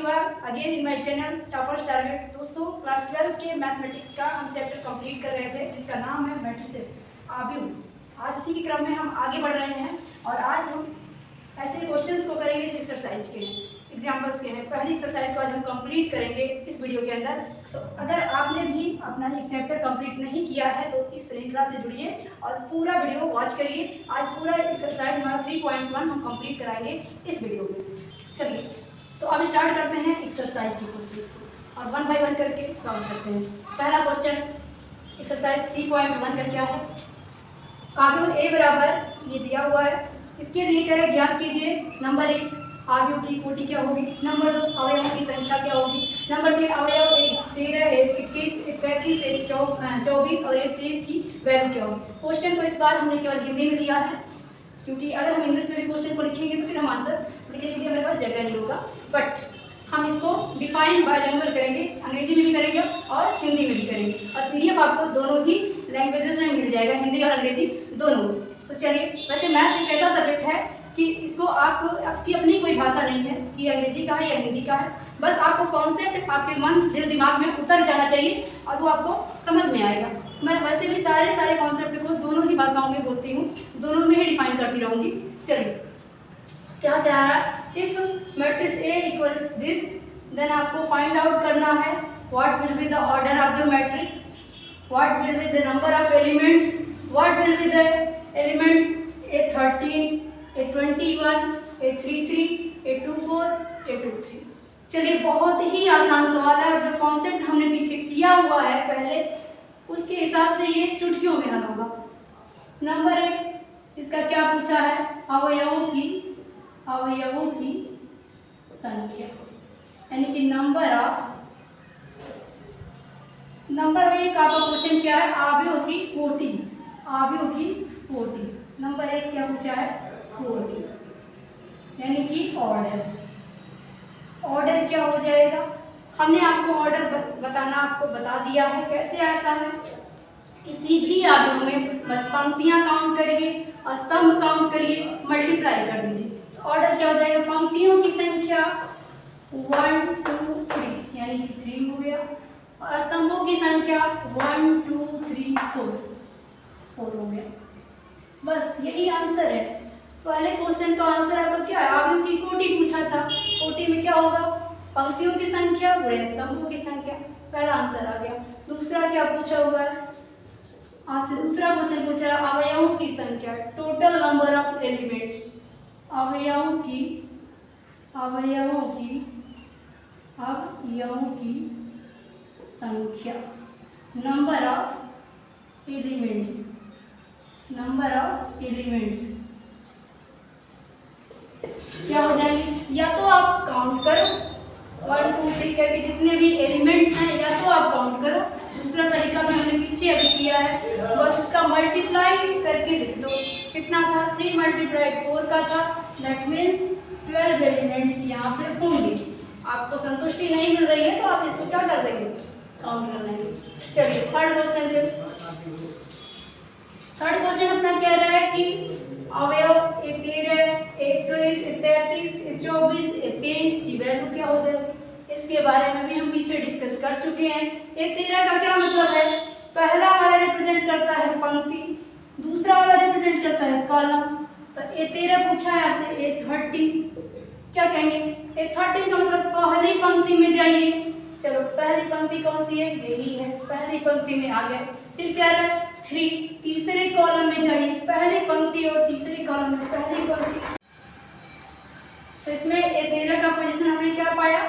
You are again in my channel toppers target. दोस्तों, class 12 के mathematics का हम चैप्टर कंप्लीट कर रहे थे जिसका नाम है मैट्रिसेस आव्यूह। आज उसी के क्रम में हम आगे बढ़ रहे हैं और आज हम ऐसे क्वेश्चंस को करेंगे जो एक्सरसाइज के हैं, एग्जाम्पल्स के हैं। पहली एक्सरसाइज को आज हम कंप्लीट करेंगे इस वीडियो के अंदर। तो अगर आपने भी अपना ये चैप्टर कंप्लीट नहीं किया है तो इस श्रृंखला से जुड़िए और पूरा वीडियो वॉच करिए। आज पूरा एक्सरसाइज हमारा 3.1 हम कंप्लीट कराएंगे इस वीडियो में। चलिए, तो अब स्टार्ट करते हैं एक्सरसाइज की कोशिश को और 1 बाय 1 करके सॉल्व करते हैं। पहला क्वेश्चन एक्सरसाइज 3.1 का क्या है? आव्यूह ए बराबर ये दिया हुआ है, इसके लिए कह रहे ज्ञात कीजिए नंबर 1 आव्यूह की कोटि क्या होगी, नंबर 2 अवयवों की संख्या क्या होगी, नंबर 3 अवयव 13 21 35 24 और 23 की वैल्यू क्या होगी। क्वेश्चन को इस बार हमने केवल हिंदी में लिया है क्योंकि अगर हम इंग्लिश में भी क्वेश्चन को लिखेंगे तो फिर हम आंसर लिखने के लिए हमारे पास जगह नहीं होगा। बट हम इसको डिफाइन बायलैंग्वेज करेंगे, अंग्रेजी में भी करेंगे और हिंदी में भी करेंगे और पीडीएफ आपको दोनों ही लैंग्वेजेस में मिल जाएगा, हिंदी और अंग्रेजी दोनों। तो चलिए, वैसे मैथ एक ऐसा सब्जेक्ट है कि इसको आपकी अपनी कोई भाषा नहीं है कि अंग्रेजी का है या हिंदी का है, बस आपको कॉन्सेप्ट आपके मन दिल दिमाग में उतर जाना चाहिए और वो आपको समझ में आएगा। मैं वैसे भी सारे कॉन्सेप्ट को दोनों ही भाषाओं में बोलती हूँ, दोनों में ही डिफाइन करती रहूँगी। चलिए, क्या कह रहा है? If matrix A equals this, then आपको फाइंड आउट करना है what will be the order of the matrix, what will be the number of elements, what will be the elements A13 A21 A33 A24 A23। चलिए, बहुत ही आसान सवाल है। जो concept हमने पीछे किया हुआ है पहले, उसके हिसाब से ये चुटकियों में हल होगा। नंबर 1 इसका क्या पूछा है? अवयवों की संख्या, यानी कि नंबर में का क्वेश्चन क्या है? आव्यूह की कोटि, नंबर 1 क्या पूछा है? कोटि, यानी कि ऑर्डर क्या हो जाएगा? हमने आपको ऑर्डर बताना आपको बता दिया है। कैसे आता है? किसी भी आव्यूह में बस पंक्तियां काउंट करिए, स्तंभ काउंट करिए, मल्टीप्लाई कर दीजिए। ऑर्डर क्या हो जाएगा? पंक्तियों की संख्या 1 2 3 यानी कि 3 हो गया और स्तंभों की संख्या 1 2 3 4 हो गया। बस यही आंसर है। पहले क्वेश्चन का आंसर आपका क्या है? आव्यूह की कोटि पूछा था। कोटि में क्या होगा? पंक्तियों की संख्या गुणे स्तंभों की संख्या। पहला आंसर आ गया। दूसरा क्या पूछा हुआ है आपसे? दूसरा क्वेश्चन पूछा है अवयवों की संख्या, टोटल नंबर ऑफ एलिमेंट्स, अवयवों की संख्या, नंबर ऑफ एलिमेंट्स क्या हो जाएंगे? या तो आप काउंट करो 1 2 3 करके जितने भी एलिमेंट्स हैं, या तो आप काउंट करो। दूसरा तरीका भी हमने पीछे अभी किया है, बस उसका मल्टीप्लाई करके लिख दो। कितना था? 3 × 4 का था, दैट मीन्स 12 एलिमेंट्स यहाँ पे होंगे। आपको संतुष्टि नहीं मिल रही है तो आप इसको क्या कर देंगे? काउंट कर लेंगे। चलिए, थर्ड क्वेश्चन अपना कह रहा है कि अवयव 13 21 33 24 23 की वैल्यू क्या हो जाएगी। इसके बारे में भी हम पीछे डिस्कस कर चुके हैं। A13 का क्या मतलब है? पहला वाला रिप्रेजेंट करता है पंक्ति, दूसरा वाला रिप्रेजेंट करता है कॉलम। तो A13 पूछा है आपसे। A13 क्या कहेंगे? A13 का मतलब पहली पंक्ति में जाइए। चलो, पहली पंक्ति कौन सी है? यही है, पहली पंक्ति में आ गए। फिर क्या रहा? 3 तीसरे कॉलम में जाइए, पहली पंक्ति और तीसरे कॉलम में पहली पंक्ति। तो इसमें A13 का पोजीशन हमने क्या पाया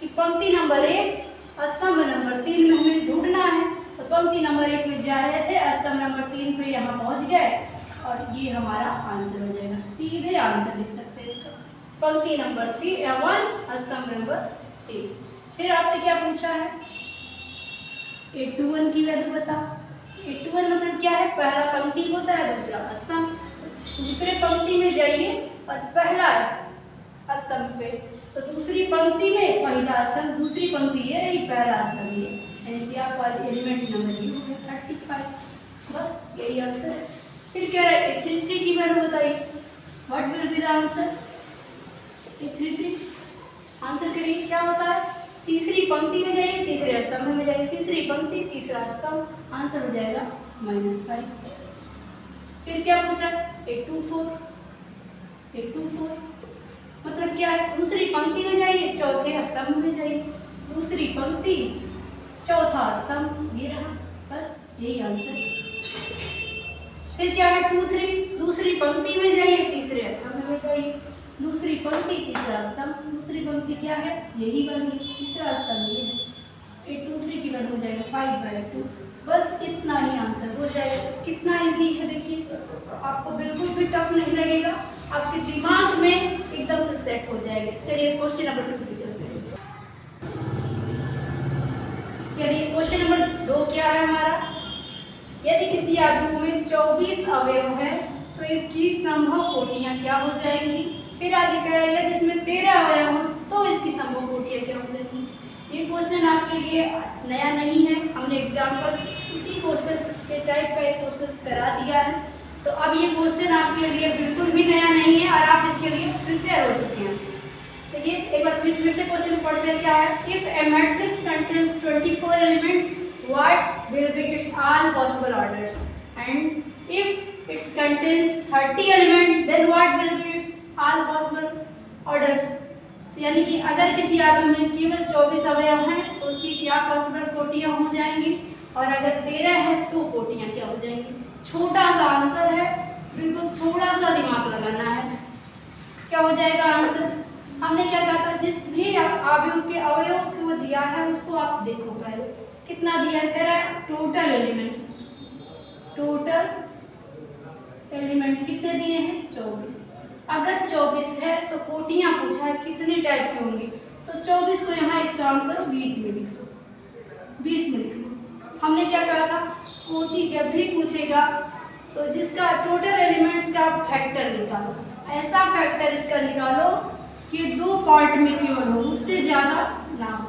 कि पंक्ति नंबर 1 स्तंभ नंबर 3 में हमें ढूंढना है। तो पंक्ति नंबर 1 में जा रहे थे, स्तंभ नंबर 3 पे यहाँ पहुँच गए और ये हमारा आंसर हो जाएगा। सीधे आंसर लिख सकते हैं इसका, पंक्ति नंबर 1 स्तंभ नंबर 3। फिर आपसे क्या पूछा है? A21 की वैल्यू बताओ। A21 मतलब क्या है? पहला पंक्ति होता है, दूसरा स्तंभ। दूसरे पंक्ति में जाइए और पहला स्तंभ पे, तो दूसरी पंक्ति में पहला स्तंभ, दूसरी पंक्ति ये रही, पहला स्तंभ ये, यानी कि आपका एलिमेंट नंबर ये हो गया 35। बस यही आंसर है। फिर क्या है? A33 की वैल्यू बताइए। What will be the answer? A33 answer करिए क्या पंक्ति में जाइए, तीसरे स्तंभ में जाइए, तीसरी पंक्ति तीसरा स्तंभ, आंसर हो जाएगा -5। फिर क्या पूछा, 824 मतलब क्या है, दूसरी पंक्ति में जाइए, चौथे स्तंभ में जाइए, दूसरी पंक्ति चौथा स्तंभ, ये रहा, बस यही आंसर। फिर क्या है 23, दूसरी पंक्ति में जाइए, तीसरे स्तंभ में जाइए, दूसरी पंक्ति तीसरा स्तंभ, दूसरी पंक्ति क्या है, यही वाली, तीसरा स्तंभ ये है, 823 की वैल्यू हो जाएगा 5/2। बस इतना ही आंसर हो जाएगा। कितना इजी है देखिए, आपको बिल्कुल भी टफ नहीं लगेगा, आपके दिमाग में एकदम से सेट हो जाएगा। चलिए क्वेश्चन नंबर 2 पे चलते हैं। चलिए क्वेश्चन नंबर 2 क्या है हमारा, यदि किसी आव्यूह में 24 अवयव है तो इसकी संभव कोटियां क्या हो जाएंगी। फिर आगे कह रहा है यदि इसमें 13 अवयव हो तो इसकी संभव कोटियां क्या हो जाएंगी। ये क्वेश्चन आपके लिए नया नहीं है, हमने एग्जाम्पल्स इसी क्वेश्चन के टाइप का एक क्वेश्चन करा दिया है, तो अब ये क्वेश्चन आपके लिए बिल्कुल भी नया नहीं है और आप इसके लिए प्रिपेयर हो चुके हैं। देखिए एक बार फिर से क्वेश्चन पढ़ते हैं, क्या है, if A matrix contains 24 elements what will be its all possible orders, and if it contains 30 elements then what will be its all possible orders। यानी कि अगर किसी आव्यूह में केवल 24 अवयव हैं तो उसकी क्या पॉसिबल कोटियां हो जाएंगी, और अगर 13 है तो कोटियां क्या हो जाएंगी। छोटा सा आंसर है, बिल्कुल थोड़ा सा दिमाग लगाना है। क्या हो जाएगा आंसर, हमने क्या कहा था, जिस भी आव्यूह के अवयव को दिया है उसको आप देखो पहले कितना दिया है, कह रहा है टोटल एलिमेंट कितने दिए हैं 24। अगर 24 है तो कोटियां पूछा है कितने टाइप की होंगी, तो 24 को यहाँ एक काम करो 20 में लिख लो, 20 में लिख लो। हमने क्या कहा था, कोटि जब भी पूछेगा तो जिसका टोटल एलिमेंट्स का फैक्टर निकालो, ऐसा फैक्टर इसका निकालो कि 2 पार्ट में केवल हो, उससे ज़्यादा ना हो।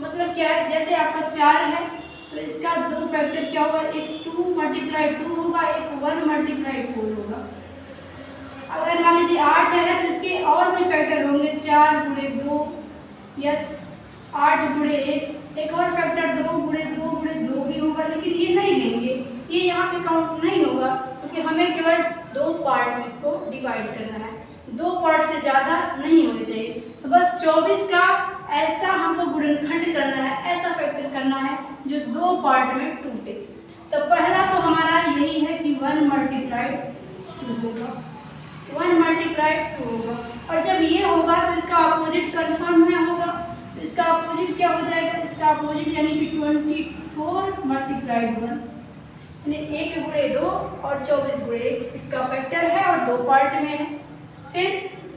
मतलब क्या है, जैसे आपका 4 है तो इसका 2 फैक्टर क्या होगा, एक 2 × 2 होगा, एक 1 × 4 होगा। अगर मान लीजिए 8 है तो इसके और भी फैक्टर होंगे, 4 × 2 या 8 × 1, एक और फैक्टर 2 × 2 भी होगा, लेकिन ये नहीं लेंगे, ये यहाँ पे काउंट नहीं होगा क्योंकि हमें केवल 2 पार्ट में इसको डिवाइड करना है, 2 पार्ट से ज़्यादा नहीं होने चाहिए। तो बस 24 का ऐसा हमको गुणनखंड करना है, ऐसा फैक्टर करना है जो 2 पार्ट में टूटे। तो पहला तो हमारा यही है कि 1 × 2 होगा, 1 × 2 होगा, और जब ये होगा तो इसका अपोजिट कंफर्म में होगा, तो इसका अपोजिट क्या हो जाएगा, इसका अपोजिट यानी कि 24 × 1 यानी 1 × 2 और 24 × 1 इसका फैक्टर है और 2 पार्ट में है। फिर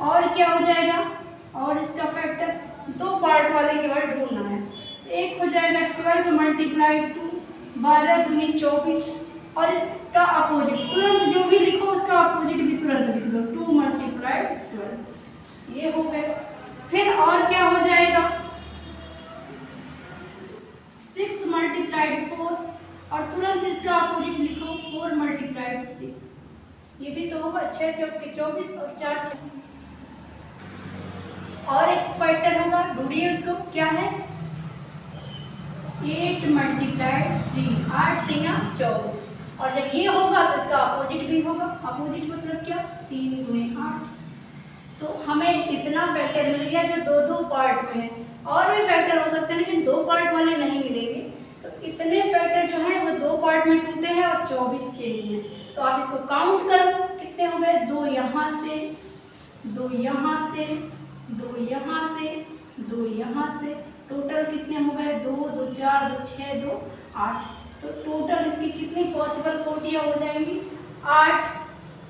और क्या हो जाएगा, और इसका फैक्टर 2 पार्ट वाले केवल ढूंढना है, एक हो जाएगा 12 × 2 12 दूनी 24, और इसका अपोजिट तुरंत जो भी लिखो उसका अपोजिट भी तुरंत लिख दो, 2 × 12 ये हो गए। फिर और क्या हो जाएगा, 6 × 4 और तुरंत इसका अपोजिट लिखो 4 × 6, ये भी तो होगा 6 × 24 और 4 6। और एक फैक्टर होगा, ढूंढिए उसको, क्या है, 8 × 3 8 × 24, और जब ये होगा तो इसका अपोजिट भी होगा, अपोजिट मतलब क्या, 3 × 8। तो हमें इतना फैक्टर मिल गया जो 2 पार्ट में है, और भी फैक्टर हो सकते हैं लेकिन 2 पार्ट वाले नहीं मिलेंगे। तो इतने फैक्टर जो हैं वो 2 पार्ट में टूटे हैं और 24 के ही हैं। तो आप इसको काउंट करो कितने हो गए, 2 यहाँ से, 2 यहाँ से, 2 यहाँ से, 2 यहाँ से, टोटल कितने हो गए, 2 2 4 2 6 2 8। तो टोटल इसकी कितनी पॉसिबल कोटियां हो जाएंगी, 8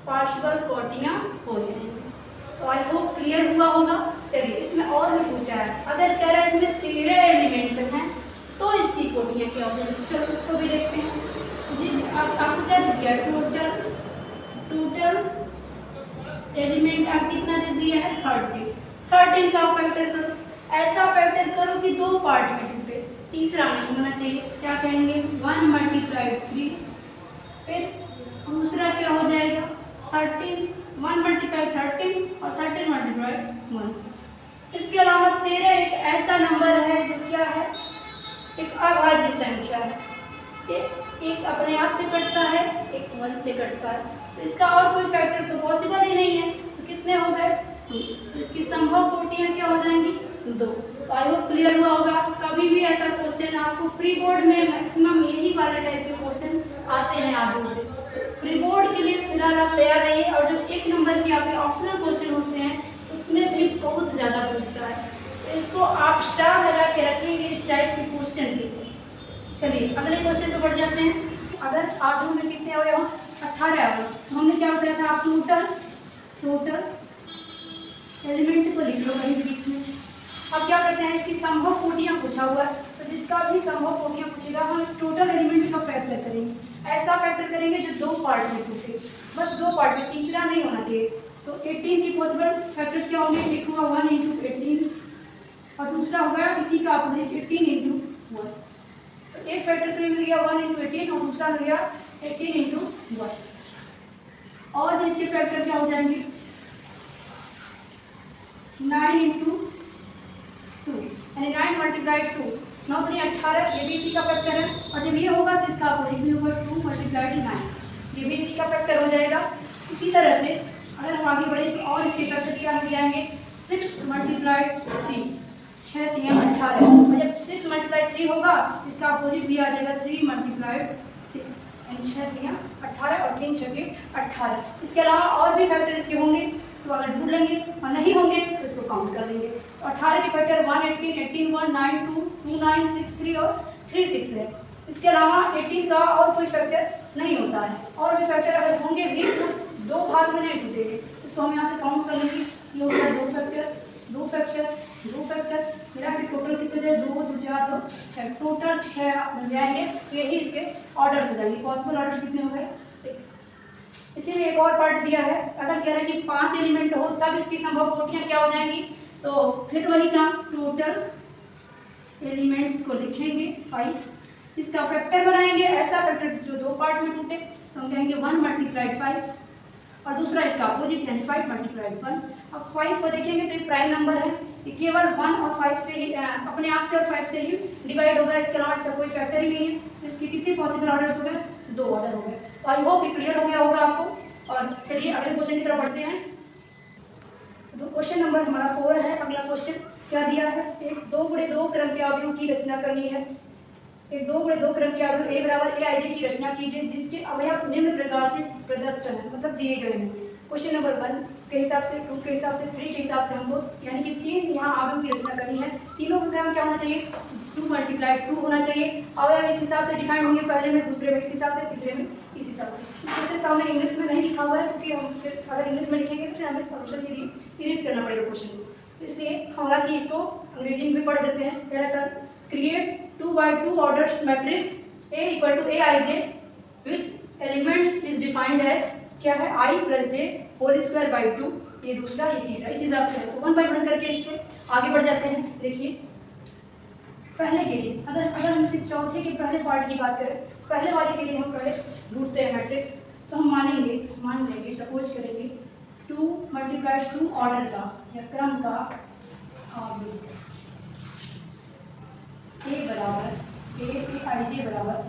पॉसिबल कोटियां हो जाएंगी। तो आई होप क्लियर हुआ होगा। चलिए इसमें और भी पूछा है, अगर कह रहा है इसमें 13 एलिमेंट हैं तो इसकी कोटियां क्या हो जाएंगी। चलो इसको भी देखते हैं जी। आपको क्या दे दिया, टोटल एलिमेंट आप कितना दे दिया है, 13 का फैक्टर करो, ऐसा फैक्टर करो कि 2 पार्ट में टूटे, तीसरा नहीं होना चाहिए। क्या कहेंगे, 1 × 3, फिर दूसरा क्या हो जाएगा 13, 1 × 13 और 13 × 1। इसके अलावा 13 एक ऐसा नंबर है जो क्या है, एक अभाज्य संख्या है, एक अपने आप से कटता है, एक 1 से कटता है, तो इसका और कोई फैक्टर तो पॉसिबल ही नहीं है। तो कितने हो गए? 2। तो इसकी संभव कोटियां क्या हो जाएंगी? 2। तो आई होप क्लियर हुआ होगा। कभी भी ऐसा क्वेश्चन आपको प्री बोर्ड में मैक्सिमम यही वाले टाइप के क्वेश्चन आते हैं आगे से। प्री बोर्ड के लिए फिलहाल आप तैयार रहिए, और जो 1 नंबर के आपके ऑप्शनल क्वेश्चन होते हैं उसमें भी बहुत ज़्यादा पूछता है, तो इसको आप स्टार लगा के रखेंगे इस टाइप के क्वेश्चन के। चलिए अगले क्वेश्चन पे बढ़ जाते हैं। अगर आधु में कितने अवयव? 18 अवयव। तो हमने क्या बताया था? आप टोटल एलिमेंट को लिख लो कहीं बीच में। अब क्या करते हैं, इसकी संभव कोटियां पूछा हुआ है, तो जिसका भी संभव कोटियां पूछेगा हम इस टोटल एलिमेंट का फैक्टर करेंगे। ऐसा फैक्टर करेंगे जो 2 पार्ट में टूटे, बस 2 पार्ट में, तीसरा नहीं होना चाहिए। तो 18 की पॉसिबल फैक्टर्स क्या होंगे? एक होगा 1 × 18 और दूसरा होगा इसी का अपोजिट 18 × 1। तो एक फैक्टर तो ये मिल गया 1 × 18 और दूसरा मिल गया 18 × 1। और भी इसके फैक्टर क्या हो जाएंगे? 9 × 2 यानी 9 × 2, 9 × 18, ये भी इसी का फैक्टर है। और जब ये होगा तो इसका अपोजिट भी होगा 2 × 9, ये भी इसी का फैक्टर हो जाएगा। इसी तरह से अगर हम आगे बढ़े तो और इसके फैक्टर क्या मिल जाएंगे? 6 × 3, 6 × 3 = 18, और जब 6 × 3 होगा इसका अपोजिट भी आ जाएगा 3 × 6, यानी 6 × 3 = 18 और 3 × 6 = 18। इसके अलावा और भी फैक्टर इसके होंगे, तो अगर ढूंढ लेंगे और नहीं होंगे तो इसको काउंट कर लेंगे। तो 18 के फैक्टर 1 18, 18 1, 9 2, 2 9, 6 3 और 3 6 है। इसके अलावा 18 का और कोई फैक्टर नहीं होता है। और भी फैक्टर अगर होंगे भी तो 2 भाग में नहीं टूटेंगे। इसको हम यहाँ से काउंट कर लेंगे। ये हो गया 2 फैक्टर, 2 फैक्टर, 2 फैक्टर, मिला के टोटल कितने थे? 2 2 4 2 6, टोटल 6 मिल जाएंगे। तो यही इसके ऑर्डर्स हो जाएंगे। पॉसिबल ऑर्डर्स कितने हो गए? 6। इसीलिए एक और पार्ट दिया है, अगर कह रहे हैं कि 5 एलिमेंट हो तब इसकी संभव कोटियां क्या हो जाएंगी, तो फिर वही काम, टोटल एलिमेंट्स को लिखेंगे 5, इसका फैक्टर बनाएंगे, ऐसा फैक्टर जो 2 पार्ट में टूटे, तो हम कहेंगे 1 × 5 और दूसरा इसका अपोजिट यानी 5 × 1। अब 5 को देखेंगे तो ये प्राइम नंबर है, ये केवल 1 और 5 से ही अपने आप से और 5 से ही डिवाइड होगा, इसके अलावा इसका कोई फैक्टर ही नहीं है। तो इसके कितने पॉसिबल ऑर्डर्स हो गए? 2 ऑर्डर हो गए। तो आई होप ये क्लियर हो गया होगा आपको। और चलिए अगले क्वेश्चन की तरफ बढ़ते हैं। तो क्वेश्चन नंबर हमारा 4 है। अगला क्वेश्चन क्या दिया है? एक 2 × 2 क्रम के अवयवों की रचना करनी है। एक 2 × 2 क्रम के अवयव A = Aij की रचना कीजिए जिसके अवयव निम्न प्रकार से प्रदत्त हैं, मतलब दिए गए हैं। क्वेश्चन नंबर 1 के हिसाब से, 2 के हिसाब से, 3 के हिसाब से हमको यानी कि 3 यहाँ अवयव की रचना करनी है। तीनों का क्रम क्या होना चाहिए? 2 × 2 होना चाहिए। अवयव इस हिसाब से डिफाइन होंगे, पहले में, दूसरे में इस हिसाब से, तीसरे में इस हिसाब से। इस क्वेश्चन का हमने इंग्लिश में नहीं लिखा हुआ है क्योंकि हम फिर अगर इंग्लिश में लिखेंगे तो फिर हमें सॉल्यूशन के लिए इरेज करना पड़ेगा क्वेश्चन को, इसलिए हालांकि इसको अंग्रेजी में पढ़ देते हैं। पहला create 2 × 2 orders matrix A = Aij which elements is defined as क्या है? I + j whole square by 2, ये दूसरा, ये तीसरा, इस हिसाब से है। तो 1 by 1 करके इस पर आगे बढ़ जाते हैं। देखिए पहले के लिए अगर हम इस चौथे के पहले पार्ट की बात करें, पहले वाले के लिए हम पहले ढूंढते हैं मैट्रिक्स। तो हम मान लेंगे, सपोज करेंगे 2 × 2 ऑर्डर का या क्रम का अवयव A = Aij बराबर,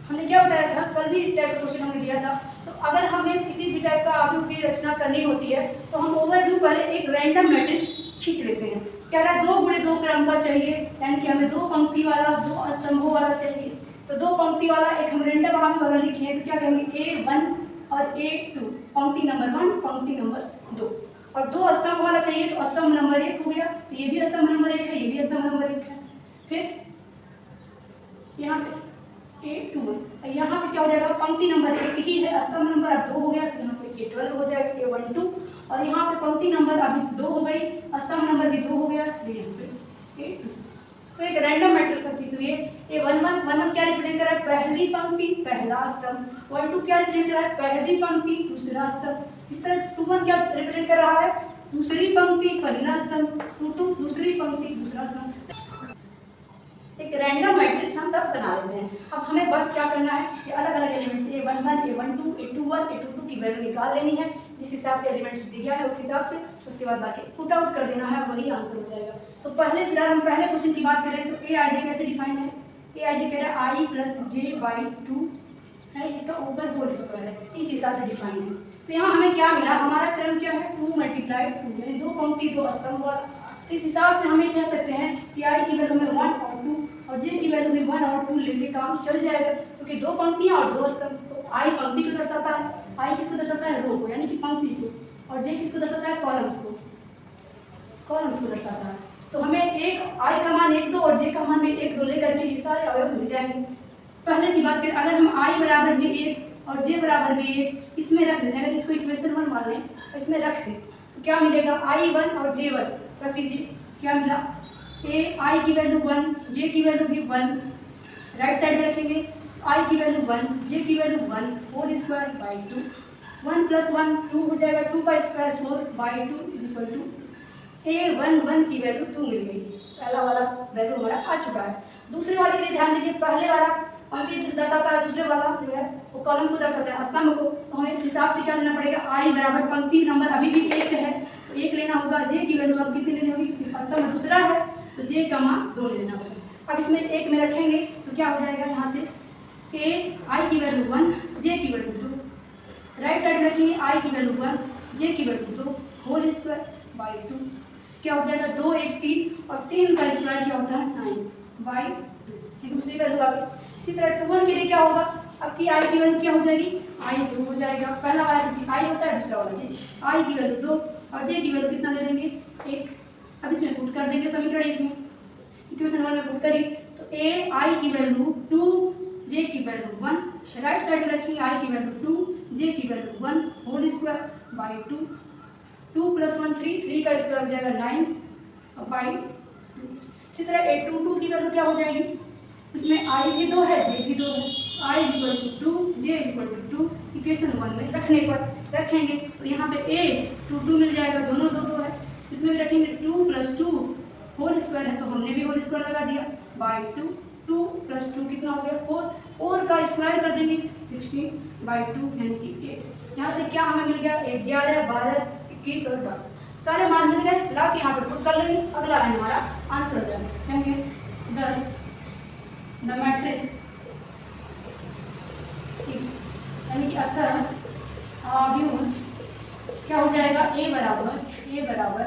हमने क्या बताया था कल भी, इस टाइप का क्वेश्चन हमने दिया था। तो अगर हमें किसी भी टाइप का अवयव की रचना करनी होती है तो हम ओवरव्यू पहले एक रैंडम मैट्रिक्स खींच लेते हैं। कह रहा है 2 × 2 क्रम का चाहिए, यानी कि हमें 2 पंक्ति वाला, 2 स्तंभों वाला चाहिए। तो 2 पंक्ति वाला एक हम रैंडम अवयव अगर लिखे तो क्या कहेंगे? A1 और A2, पंक्ति नंबर 1, पंक्ति नंबर 2। और 2 स्तंभ वाला चाहिए तो स्तंभ नंबर 1 हो गया, तो ये भी स्तंभ नंबर 1 है, ये भी स्तंभ नंबर 1 है। फिर यहाँ पे A2, यहाँ पे क्या हो जाएगा? पंक्ति नंबर 1 ही है, स्तंभ नंबर अब 2 हो गया, तो यहाँ पे A12 हो जाएगा, A12। और यहाँ पे पंक्ति नंबर अभी 2 हो गई, स्तंभ नंबर भी 2 हो गया, इसलिए यहाँ पे A2। तो एक रैंडम मैट्रिक्स है, इसलिए A11 क्या रिप्रेजेंट कर रहा है? पहली पंक्ति पहला स्तंभ। 12 क्या रिप्रेजेंट कर रहा है? पहली पंक्ति दूसरा स्तंभ। इस तरह 21 क्या रिप्रेजेंट कर रहा है? दूसरी पंक्ति पहला स्तंभ, 22 दूसरी पंक्ति दूसरा स्तंभ। एक रैंडम मैट्रिक्स हम तब बना लेते हैं। अब हमें बस क्या करना है कि अलग अलग elements A11, A12, A21, A22 की वैल्यू निकाल लेनी है। जिस हिसाब से एलिमेंट्स दिया है उस हिसाब से उसके बाद आके पुट आउट कर देना है, वही आंसर हो जाएगा। तो पहले फिलहाल हम पहले क्वेश्चन की बात करें तो ए आई जे कैसे डिफाइंड है। ए आई जे कह रहा है आई प्लस जे बाई 2 है, इसका ऊपर होल स्क्वायर है, इस हिसाब से डिफाइंड है। तो यहाँ हमें क्या मिला, हमारा क्रम क्या है 2 मल्टीप्लाई 2 यानी 2 पंक्ति 2 स्तंभ वाला। इस हिसाब से हमें कह सकते हैं कि आई की वैल्यू में 1 और 2 और जे की वैल्यू में 1 और 2 लेके काम चल जाएगा, क्योंकि 2 पंक्तियाँ और 2 स्तंभ। तो आई पंक्ति को दर्शाता है, आई किसको दर्शाता है रो को यानी कि पंक्ति को, और जे किसको दर्शाता है कॉलम्स को, कॉलम्स को दर्शाता है। तो हमें एक आई का मान 1 2 और जे का मान भी 1 2 लेकर के ये सारे अवयव मिल जाएंगे। पहले की बात करें, अगर हम आई बराबर भी 1 और जे बराबर भी 1 इसमें रख देते हैं, अगर इसको इक्वेशन 1 मान लें इसमें रख दें तो क्या मिलेगा, आई 1 और जे 1 रख दीजिए, क्या मिला ए आई की वैल्यू 1 जे की वैल्यू भी 1, राइट साइड में रखेंगे आई की वैल्यू 1 जे की value 1 whole square by 2, 1 plus 1 2 हो जाएगा, 2 का square 4 by 2 equal to A 1 1 की वैल्यू 2 मिल गई। पहला वाला वैल्यू हमारा आ चुका है। दूसरे वाले के लिए ध्यान दीजिए, पहले वाला पंक्ति दर्शाता है, दूसरे वाला जो है वो कॉलम को दर्शाता है, स्तंभ को। तो हमें इस हिसाब से क्या लेना पड़ेगा, आई बराबर पंक्ति नंबर अभी भी 1 है तो 1 लेना होगा, जे की वैल्यू अब कितनी लेनी होगी, स्तंभ दूसरा है तो जे का मान 2 लेना होगा। अब इसमें 1 में रखेंगे तो क्या हो जाएगा, यहाँ से ए आई की वैल्यू 1 जे की वैल्यू 2, राइट साइड में रखेंगे आई की वैल्यू 1 जे की वैल्यू 2 होल स्क्वायर बाई 2, क्या हो जाएगा 2 1 3 और 3 का स्क्वायर क्या होता है 9 बाई 2, ये दूसरी वैल्यू आ गई। इसी तरह 2 1 के लिए क्या होगा, अब की आई की वैल्यू क्या हो जाएगी, आई 2 हो जाएगा, पहला वाला क्योंकि आई होता है दूसरा वाला जे, आई की वैल्यू 2 और जे की वैल्यू कितना ले लेंगे 1। अब इसमें पुट कर देंगे समीकरण 1 में, इक्वेशन 1 में पुट करिए तो ए आई की वैल्यू 2 जे की वैल्यू 1, राइट साइड में रखिए आई की वैल्यू 2 जे की value 1 whole square by 2, 2 plus 1 3 3 का स्क्वायर हो जाएगा 9 और बाई 2। इसी तरह 8 2 2 की वैल्यू क्या हो जाएगी, इसमें आई भी 2 है जे भी 2 है, I is equal to 2 J is equal to 2, equation 1 में रखने पर रखेंगे तो यहाँ पे ए 2 2 मिल जाएगा, दोनों 2 2 है, इसमें भी रखेंगे 2 प्लस 2 होल स्क्वायर है तो हमने भी होल स्क्वायर लगा दिया बाई 2, 2 प्लस 2 कितना हो गया 4, 4 का स्क्वायर कर देंगे 16 बाई 2 यानी कि 8। यहाँ से क्या हमें मिल गया 11 12 21 और 22 सारे मान मिल गए, ला के यहाँ पर पुट कर लेंगे, अगला लाइन हमारा आंसर हो जाएगा, कहेंगे 10 द मैट्रिक्स यानी कि अतः आव्यूह क्या हो जाएगा ए बराबर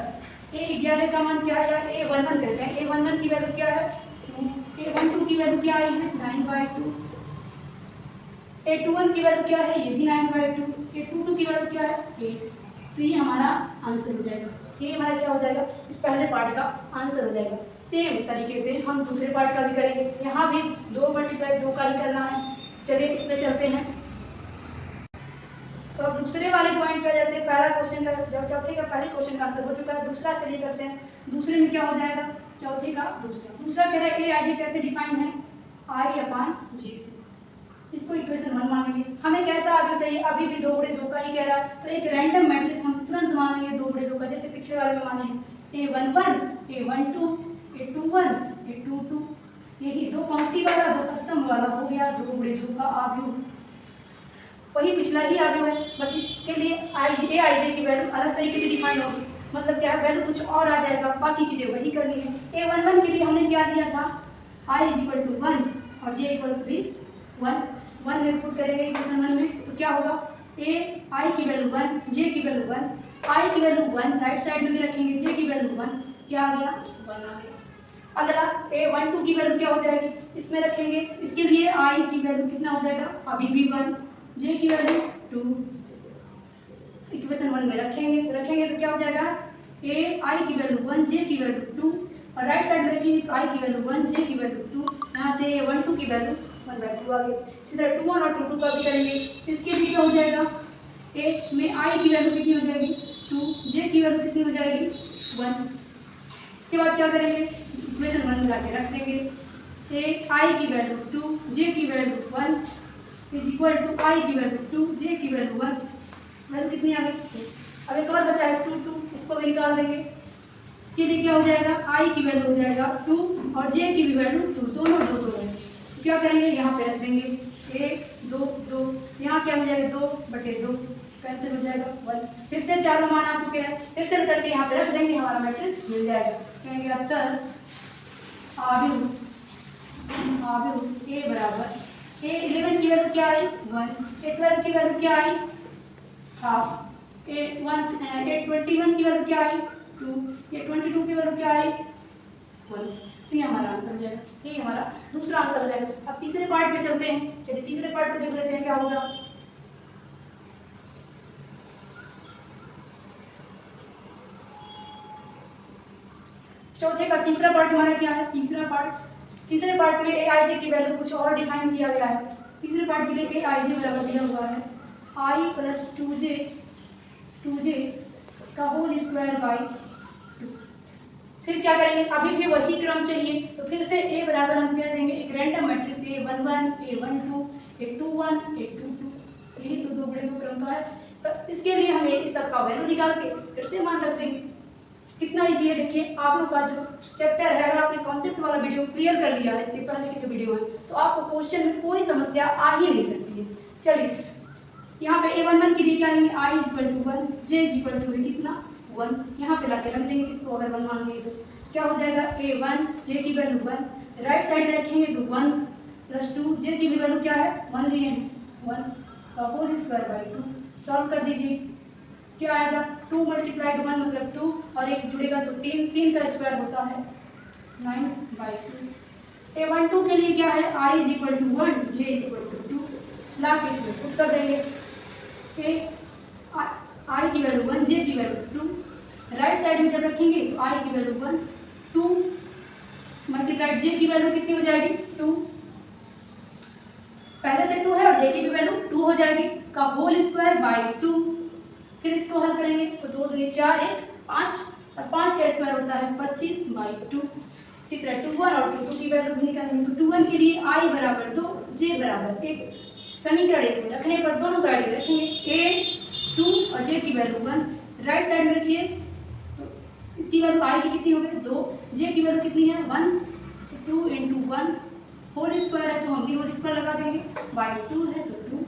ए 11 का मान क्या है यार, ए 11 कहते हैं, ए 11 की वैल्यू क्या है 2, ए 12 की वैल्यू क्या आई है 9 बाई 2, ए 21 की वैल्यू क्या है ये भी 9 बाई 2, ए 22 की वैल्यू क्या है 8। तो ये हमारा आंसर हो जाएगा, ये हमारा क्या हो जाएगा इस पहले पार्ट का आंसर हो जाएगा। सेम तरीके से हम दूसरे पार्ट का भी करेंगे, यहाँ भी 2 मल्टीप्लाई 2 का ही करना है। चलिए इसमें चलते हैं, तो अब दूसरे वाले पॉइंट पे जाते हैं। पहला क्वेश्चन का जब चौथे का पहले क्वेश्चन का आंसर हो चुका है, दूसरा चलिए करते हैं। दूसरे में क्या हो जाएगा, चौथे का दूसरा कह रहा है ए आई जे कैसे डिफाइंड है, आई अपान जे से, इसको इक्वेशन 1 मानेंगे। हमें कैसा आगे चाहिए, अभी भी 2 बड़े 2 का ही कह रहा है तो एक रैंडम मैट्रिक्स हम तुरंत मानेंगे 2 बड़े 2 का, जैसे पिछले वाले में माने हैं A11 A12 A21 A22, यही 2 पंक्ति वाला 2 स्तंभ वाला हो गया 2 बड़े 2 का आव्यूह, वही पिछला ही आव्यूह है, बस इसके लिए आई जे की वैल्यू अलग तरीके से डिफाइन होगी, मतलब क्या है वैल्यू कुछ और आ जाएगा, बाकी चीज़ें वही करनी है। A11 के लिए हमने क्या दिया था I इज इक्वल टू 1 और J इक्वल टू भी 1 में पुट करेंगे इक्वेशन 1 में तो क्या होगा A I की वैल्यू 1 J की वैल्यू 1, I की वैल्यू 1 राइट साइड में भी रखेंगे, J की वैल्यू 1 क्या आ गया 1 आ गया। अगला A12 की वैल्यू क्या हो जाएगी, इसमें रखेंगे, इसके लिए I की वैल्यू कितना हो जाएगा अभी भी 1, J की वैल्यू 2, इक्वेशन 1 में रखेंगे तो क्या हो जाएगा A I की वैल्यू 1 J की वैल्यू 2 और राइट साइड में रखेंगे I की वैल्यू 1 J की वैल्यू 2, यहाँ से A12 की वैल्यू 1/2 आ गई। इसी तरह 21 और 22 का भी करेंगे, इसके लिए क्या हो जाएगा A में I की वैल्यू कितनी हो जाएगी 2, J की वैल्यू कितनी हो जाएगी 1। इसके बाद क्या करेंगे इक्वेशन 1 में लाके रख देंगे, A I की वैल्यू 2 J की value 1 is equal to I की वैल्यू 2 J की वैल्यू 1, वैल्यू कितनी आ गई। अब एक और बचा है 2 2, इसको भी निकाल देंगे, इसके लिए क्या हो जाएगा I की वैल्यू हो जाएगा 2 और J की भी वैल्यू 2, दोनों 2 2 है, क्या करेंगे यहाँ पे रख देंगे 1 2 2, यहाँ क्या मिल जाएगा 2/2, कैंसिल हो जाएगा 1। फिर से चारों मान आ चुके हैं, फिर से चल के यहाँ पे रख देंगे, हमारा मैट्रिक्स मिल जाएगा। कहेंगे अतः आव्यूह ए बराबर A11 की वैल्यू क्या आई 1, A12 की वैल्यू क्या आई हाफ, A21 की वैल्यू क्या आई 2, A22 की वैल्यू क्या आई 1। तो ये हमारा आंसर हो जाएगा, ये हमारा दूसरा आंसर हो जाएगा। अब तीसरे पार्ट पे चलते हैं, चलिए तीसरे पार्ट को देख लेते हैं क्या होगा। चौथे का तीसरा पार्ट हमारा क्या है, तीसरे पार्ट में aij की वैल्यू कुछ और डिफाइन किया गया है। तीसरे पार्ट के लिए aij बराबर दिया हुआ है i प्लस 2j का होल स्क्वायर बाई 2। फिर क्या करेंगे, अभी भी वही क्रम चाहिए, तो फिर से a बराबर हम कह देंगे एक random matrix A11 A12 A21 A22, यही तो दो बड़े दो क्रम का है। तो इसके लिए हमें इस सब का वैल्यू निकाल के फिर से मान रख देंगे। कितना इजी है, देखिए आप लोग का जो चैप्टर है, अगर आपने कॉन्सेप्ट वाला वीडियो क्लियर कर लिया है, इसके पहले के जो वीडियो है, तो आपको क्वेश्चन में कोई समस्या आ ही नहीं सकती है। चलिए यहाँ पे A11 के लिए क्या लेंगे, i = 1, j = कितना 1, यहाँ पे लाके रख देंगे इसको। अगर 1 मान लिए तो क्या हो जाएगा, A1 j की वैल्यू 1, राइट साइड में रखेंगे तो 1 प्लस 2, j की वैल्यू क्या है 1 लिए हैं, 1 का होल स्क्वायर बाई 2। सॉल्व कर दीजिए, क्या आएगा 2 × 1 मतलब 2 और एक जुड़ेगा तो 3, 3 का स्क्वायर होता है 9/2। A12 के लिए क्या है, i = 1 j = 2, ला के इसमें पुट कर देंगे। i की वैल्यू 1 j की वैल्यू 2, राइट साइड में जब रखेंगे तो i की वैल्यू 1, 2 × j की वैल्यू कितनी हो जाएगी 2, पहले से 2 है और j की भी वैल्यू 2 हो जाएगी, का होल स्क्वायर बाई 2। फिर इसको हल करेंगे तो 2 दूनी 4 1 5 और 5 का स्क्वायर होता है 25/2। इसी तरह 21 और 22 की वैल्यू भी निकालेंगे तो 21 के लिए i बराबर 2 j बराबर 1। समीकरण 1 में रखने पर दोनों साइड में रखेंगे a 2 और j की वैल्यू 1, राइट साइड में रखिए तो इसकी वैल्यू i की कितनी हो गई 2, j की वैल्यू कितनी है 1, तो 2 × 1 होल स्क्वायर है तो हम भी होल स्क्वायर लगा देंगे, बाई 2 है तो 2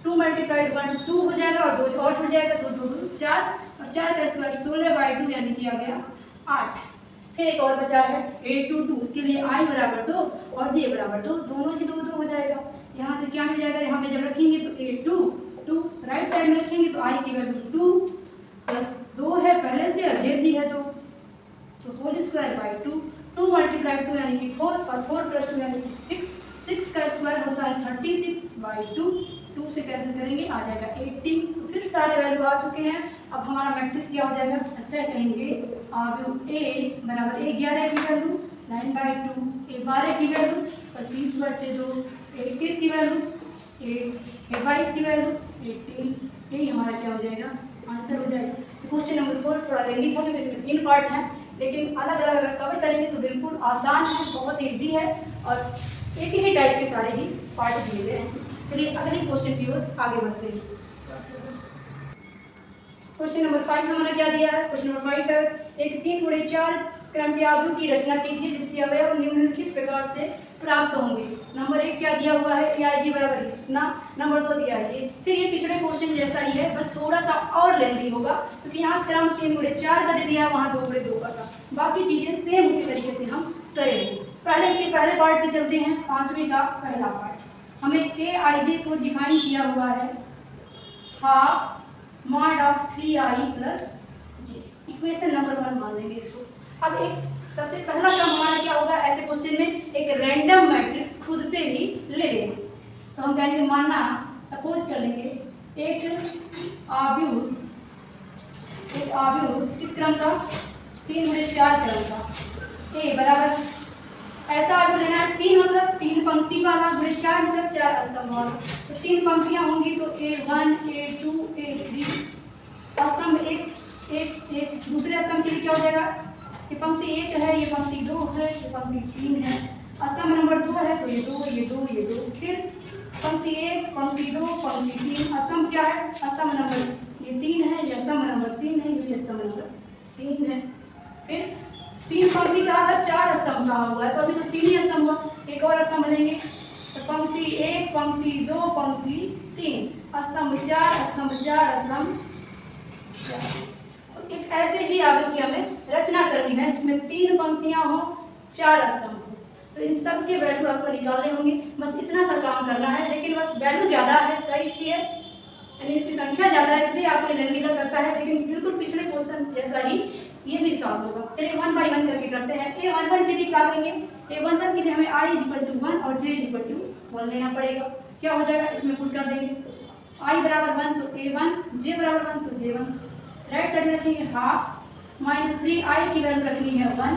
2 × 1 2 हो जाएगा और 2 और जुड़ जाएगा तो 2 2 4 और 4 का स्क्वायर 16/2 यानी कि आ गया 8। फिर एक और बचा है A22, उसके लिए i बराबर 2 और j बराबर 2, दोनों ही 2 2 हो जाएगा। यहाँ से क्या मिल जाएगा, यहाँ पे जब रखेंगे तो A2 2, राइट साइड में रखेंगे तो i की वैल्यू 2 प्लस 2 है पहले से और j भी है तो होल स्क्वायर बाई 2, 2 × 2 यानी कि 4 और 4 + 2 यानी कि 6, 6 का स्क्वायर होता है 36/2, 2 से कैंसिल करेंगे आ जाएगा 18। तो फिर सारे वैल्यू आ चुके हैं। अब हमारा मैट्रिक्स क्या हो जाएगा, अतः कहेंगे आव्यूह A बराबर A11 की वैल्यू 9/2, A12 की वैल्यू 25/2, A21 की वैल्यू 8, A22 की वैल्यू 18। यही हमारा क्या हो जाएगा, आंसर हो जाएगा। क्वेश्चन नंबर 4 थोड़ा लेंदी था, तो इसमें 3 पार्ट हैं, लेकिन अलग अलग अगर कवर करेंगे तो बिल्कुल आसान है, बहुत ईजी है और एक ही टाइप के सारे ही पार्ट दिए गए हैं। चलिए अगले क्वेश्चन की ओर आगे बढ़ते हैं। क्वेश्चन नंबर 5 हमारा क्या दिया है, क्वेश्चन नंबर 5 है एक 3 × 4 क्रम के आव्यूह की रचना कीजिए जिसके अवयव निम्नलिखित प्रकार से प्राप्त होंगे। नंबर 1 क्या दिया हुआ है, aij बराबर इतना, नंबर 2 दिया है ये। फिर ये पिछले क्वेश्चन जैसा ही है, बस थोड़ा सा और लेंदी होगा क्योंकि यहाँ क्रम 3 × 4 का दे दिया है, वहाँ 2 × 2 का था। बाकी चीजें सेम उसी तरीके से हम करेंगे। पहले इसके पहले पार्ट पे चलते हैं, 5वीं का पहला पार्ट। हमें aij को डिफाइन किया हुआ है half mod of 3i plus j, equation number 1 मान लेंगे इसको। अब एक सबसे पहला काम हमारा क्या होगा, ऐसे क्वेश्चन में एक रैंडम मैट्रिक्स खुद से ही ले लेंगे। तो हम कहेंगे मानना, सपोज कर लेंगे एक आव्यूह किस क्रम का, 3 × 4 क्रम का a बराबर, ऐसा आव्यूह लेना है 3 मतलब 3 पंक्ति वाला, × 4 मतलब 4 स्तंभ वाला। तो 3 पंक्तियां होंगी तो A1 A2 A3, स्तंभ एक दूसरे स्तंभ के लिए क्या हो जाएगा, ये पंक्ति 1 है, ये पंक्ति 2 है, ये पंक्ति 3 है, स्तंभ नंबर 2 है तो ये 2 ये 2 ये 2, फिर पंक्ति 1 पंक्ति 2 पंक्ति 3, स्तंभ क्या है, स्तंभ नंबर ये 3 है, ये स्तंभ नंबर 3 है, ये स्तंभ नंबर 3 है। फिर 3 पंक्ति का आधा 4 स्तंभ कहा हुआ है, तो अभी तो 3 ही स्तंभ हुआ, एक और स्तंभ लेंगे तो पंक्ति 1, पंक्ति 2, पंक्ति 3, स्तंभ 4, स्तंभ 4, स्तंभ 4। तो एक ऐसे ही आगे की हमें रचना करनी है जिसमें 3 पंक्तियां हो, 4 स्तंभ हो। तो इन सब के वैल्यू आपको निकालने होंगे। बस इतना सा काम करना है, लेकिन बस वैल्यू ज़्यादा है, कई ठीक है, यानी इसकी संख्या ज़्यादा है, इसलिए आपको लेंदी लग सकता है, लेकिन बिल्कुल पिछले क्वेश्चन जैसा ही ये भी सॉल्व होगा। चलिए 1 बाई 1 करके करते हैं। A11 के लिए क्या करेंगे? A11 के लिए हमें I = 1 और J = 1 लेना पड़ेगा। क्या हो जाएगा? इसमें पुट कर देंगे। I = 1 तो A1, J = 1 तो J1। राइट साइड में रखेंगे हाफ माइनस 3, I की वैल्यू रखनी है 1,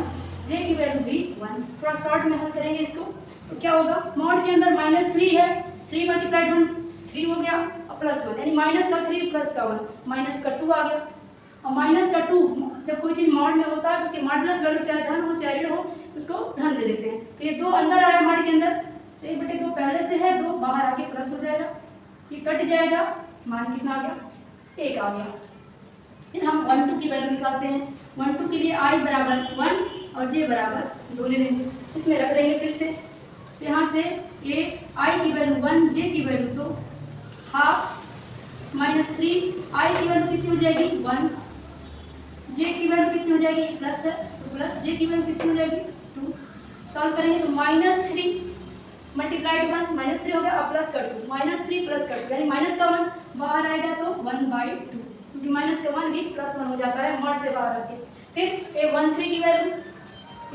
J की वैल्यू भी 1। थोड़ा शॉर्ट में हल करेंगे इसको, तो क्या होगा? मॉड के अंदर -3 है, 3 × 1 3 हो गया, और +1 यानी माइनस का 3 प्लस का 1, माइनस का 2 आ गया। और माइनस का 2 जब कोई चीज़ मॉड में होता है तो उसके मॉडुलस वैल्यू चाहे धन हो चाहे ऋण हो, उसको धन दे देते हैं। तो ये 2 अंदर आया मॉड के अंदर, तो 1/2 पहले से है, 2 बाहर आके प्लस हो जाएगा, ये कट जाएगा, मान कितना आ गया? 1 आ गया। फिर हम 1, 2 की वैल्यू निकालते हैं। 1, 2 के लिए I = 1 और J = 2 ले लेंगे, इसमें रख देंगे फिर से। तो यहाँ से ये I की वैल्यू 1, J की वैल्यू 2, हाफ माइनस 3, I की वैल्यू कितनी हो जाएगी? 1, J की वैल्यू कितनी हो जाएगी? प्लस है तो प्लस, J की वैल्यू कितनी हो जाएगी? 2। सॉल्व करेंगे तो -3 मल्टीप्लाइड 1, -3 हो गया, और प्लस कर 2, -3 प्लस कर 2 यानी माइनस का 1 बाहर आएगा तो 1/2, क्योंकि माइनस का 1 भी +1 हो जाता है मॉड से बाहर आके। फिर A13 की वैल्यू,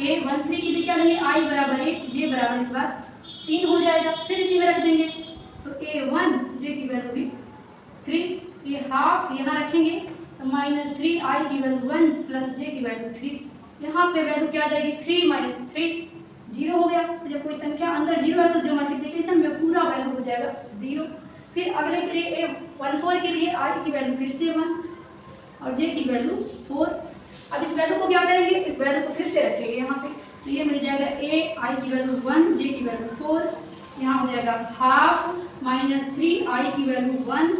A13 के लिए क्या लेंगे? I = 1, J = इस बार 3 हो जाएगा, फिर इसी में रख देंगे। तो A1, J की वैल्यू भी 3, ये हाफ यहाँ रखेंगे तो -3, I की वैल्यू 1 प्लस J की वैल्यू 3। यहाँ पे वैल्यू क्या आ जाएगी? 3 - 3 0 हो गया। तो जब कोई संख्या अंदर 0 है तो जो मल्टीप्लिकेशन में पूरा वैल्यू हो जाएगा 0। फिर अगले के लिए A14 के लिए I की वैल्यू फिर से 1 और J की वैल्यू 4। अब इस वैल्यू को क्या करेंगे? इस वैल्यू को फिर से रखेंगे यहाँ पे, तो ये मिल जाएगा I की वैल्यू 1, J की वैल्यू 4, यहाँ हो जाएगा हाफ -3, I की वैल्यू 1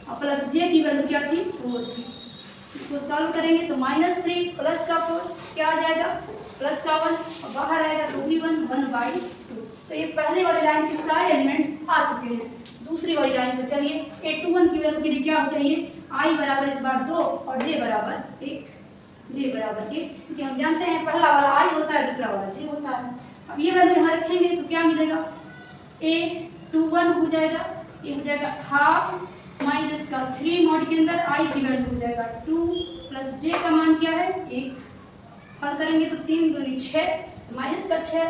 और प्लस J की वैल्यू क्या थी? 4 थी। इसको सॉल्व करेंगे तो -3 प्लस का 4 क्या आ जाएगा? प्लस का 1 और बाहर आएगा तो भी 1/2। तो ये पहले वाली लाइन के सारे एलिमेंट्स आ चुके हैं। दूसरी वाली लाइन पे चलिए, A21 की वैल्यू के लिए क्या चाहिए? I = इस बार 2 और J = 1, J = 1, क्योंकि हम जानते हैं पहला वाला I होता है, दूसरा वाला J होता है। अब ये वैल्यू यहाँ रखेंगे तो क्या मिलेगा? A21 हो जाएगा, ये हो जाएगा हाफ माइनस का 3 मॉड के अंदर I की वैल्यू हो जाएगा 2 प्लस J का मान क्या है? 1। हल करेंगे तो 3 दूनी 6, माइनस का 6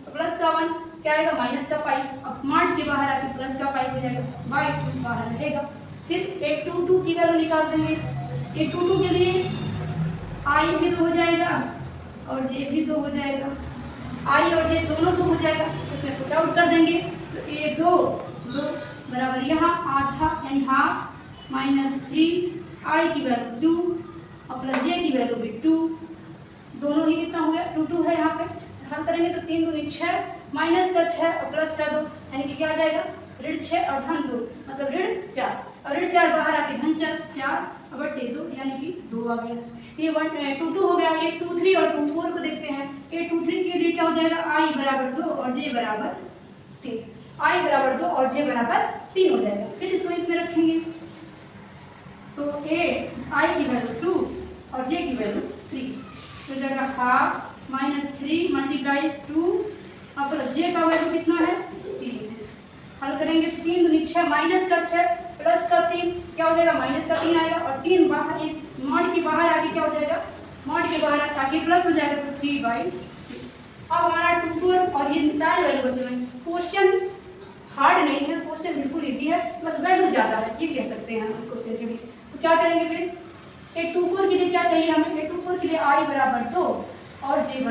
प्लस का 1 क्या आएगा? माइनस का 5। अब मॉड के बाहर आके प्लस का 5 हो जाएगा, बाई 2 बाहर रहेगा। फिर A22 की वैल्यू निकाल देंगे। A22 के लिए I भी 2 हो जाएगा और J भी 2 हो जाएगा, I और J दोनों 2 हो जाएगा, इसमें पुट आउट कर देंगे तो A2 बराबर यहाँ आधा यानी हाफ -3, I की वैल्यू 2 और प्लस J की वैल्यू भी 2, दोनों ही कितना हो गया? 2 2 है यहाँ पे। हल करेंगे तो 3 दूनी 6, माइनस का 6 और प्लस का 2 यानी कि क्या आ जाएगा? ऋण 6 और धन 2 मतलब ऋण 4, और ऋण 4 बाहर आके धन 4 बटे 2 यानी कि 2 आ गया। ये 2 2 हो गया। ये 2 3 और 2 4 को देखते हैं। ये 2 3 के लिए क्या हो जाएगा? I = 2 और J = 3, I = 2 और J = 3 हो जाएगा। फिर इसको इसमें रखेंगे तो I की वैल्यू 2 और J की वैल्यू 3 हो जाएगा हाफ -3 मल्टीप्लाई 2 और प्लस J का वैल्यू कितना है? 3 है। हल करेंगे तो 3 दूनी 6, माइनस का 6 प्लस का 3 क्या हो जाएगा? माइनस का 3 आएगा और 3 बाहर, इस मॉड के बाहर आके क्या हो जाएगा? मॉड के बाहर आके प्लस हो जाएगा तो 3/3। अब हमारा 2 4 और ये सारे वैल्यू बचे हुए। क्वेश्चन हार्ड नहीं है, क्वेश्चन बिल्कुल इजी है, बस वैल्यू ज़्यादा है, ये कह सकते हैं हम इस क्वेश्चन के लिए। तो क्या करेंगे फिर? A24 के लिए क्या चाहिए हमें? A24 के लिए I = 2 और J =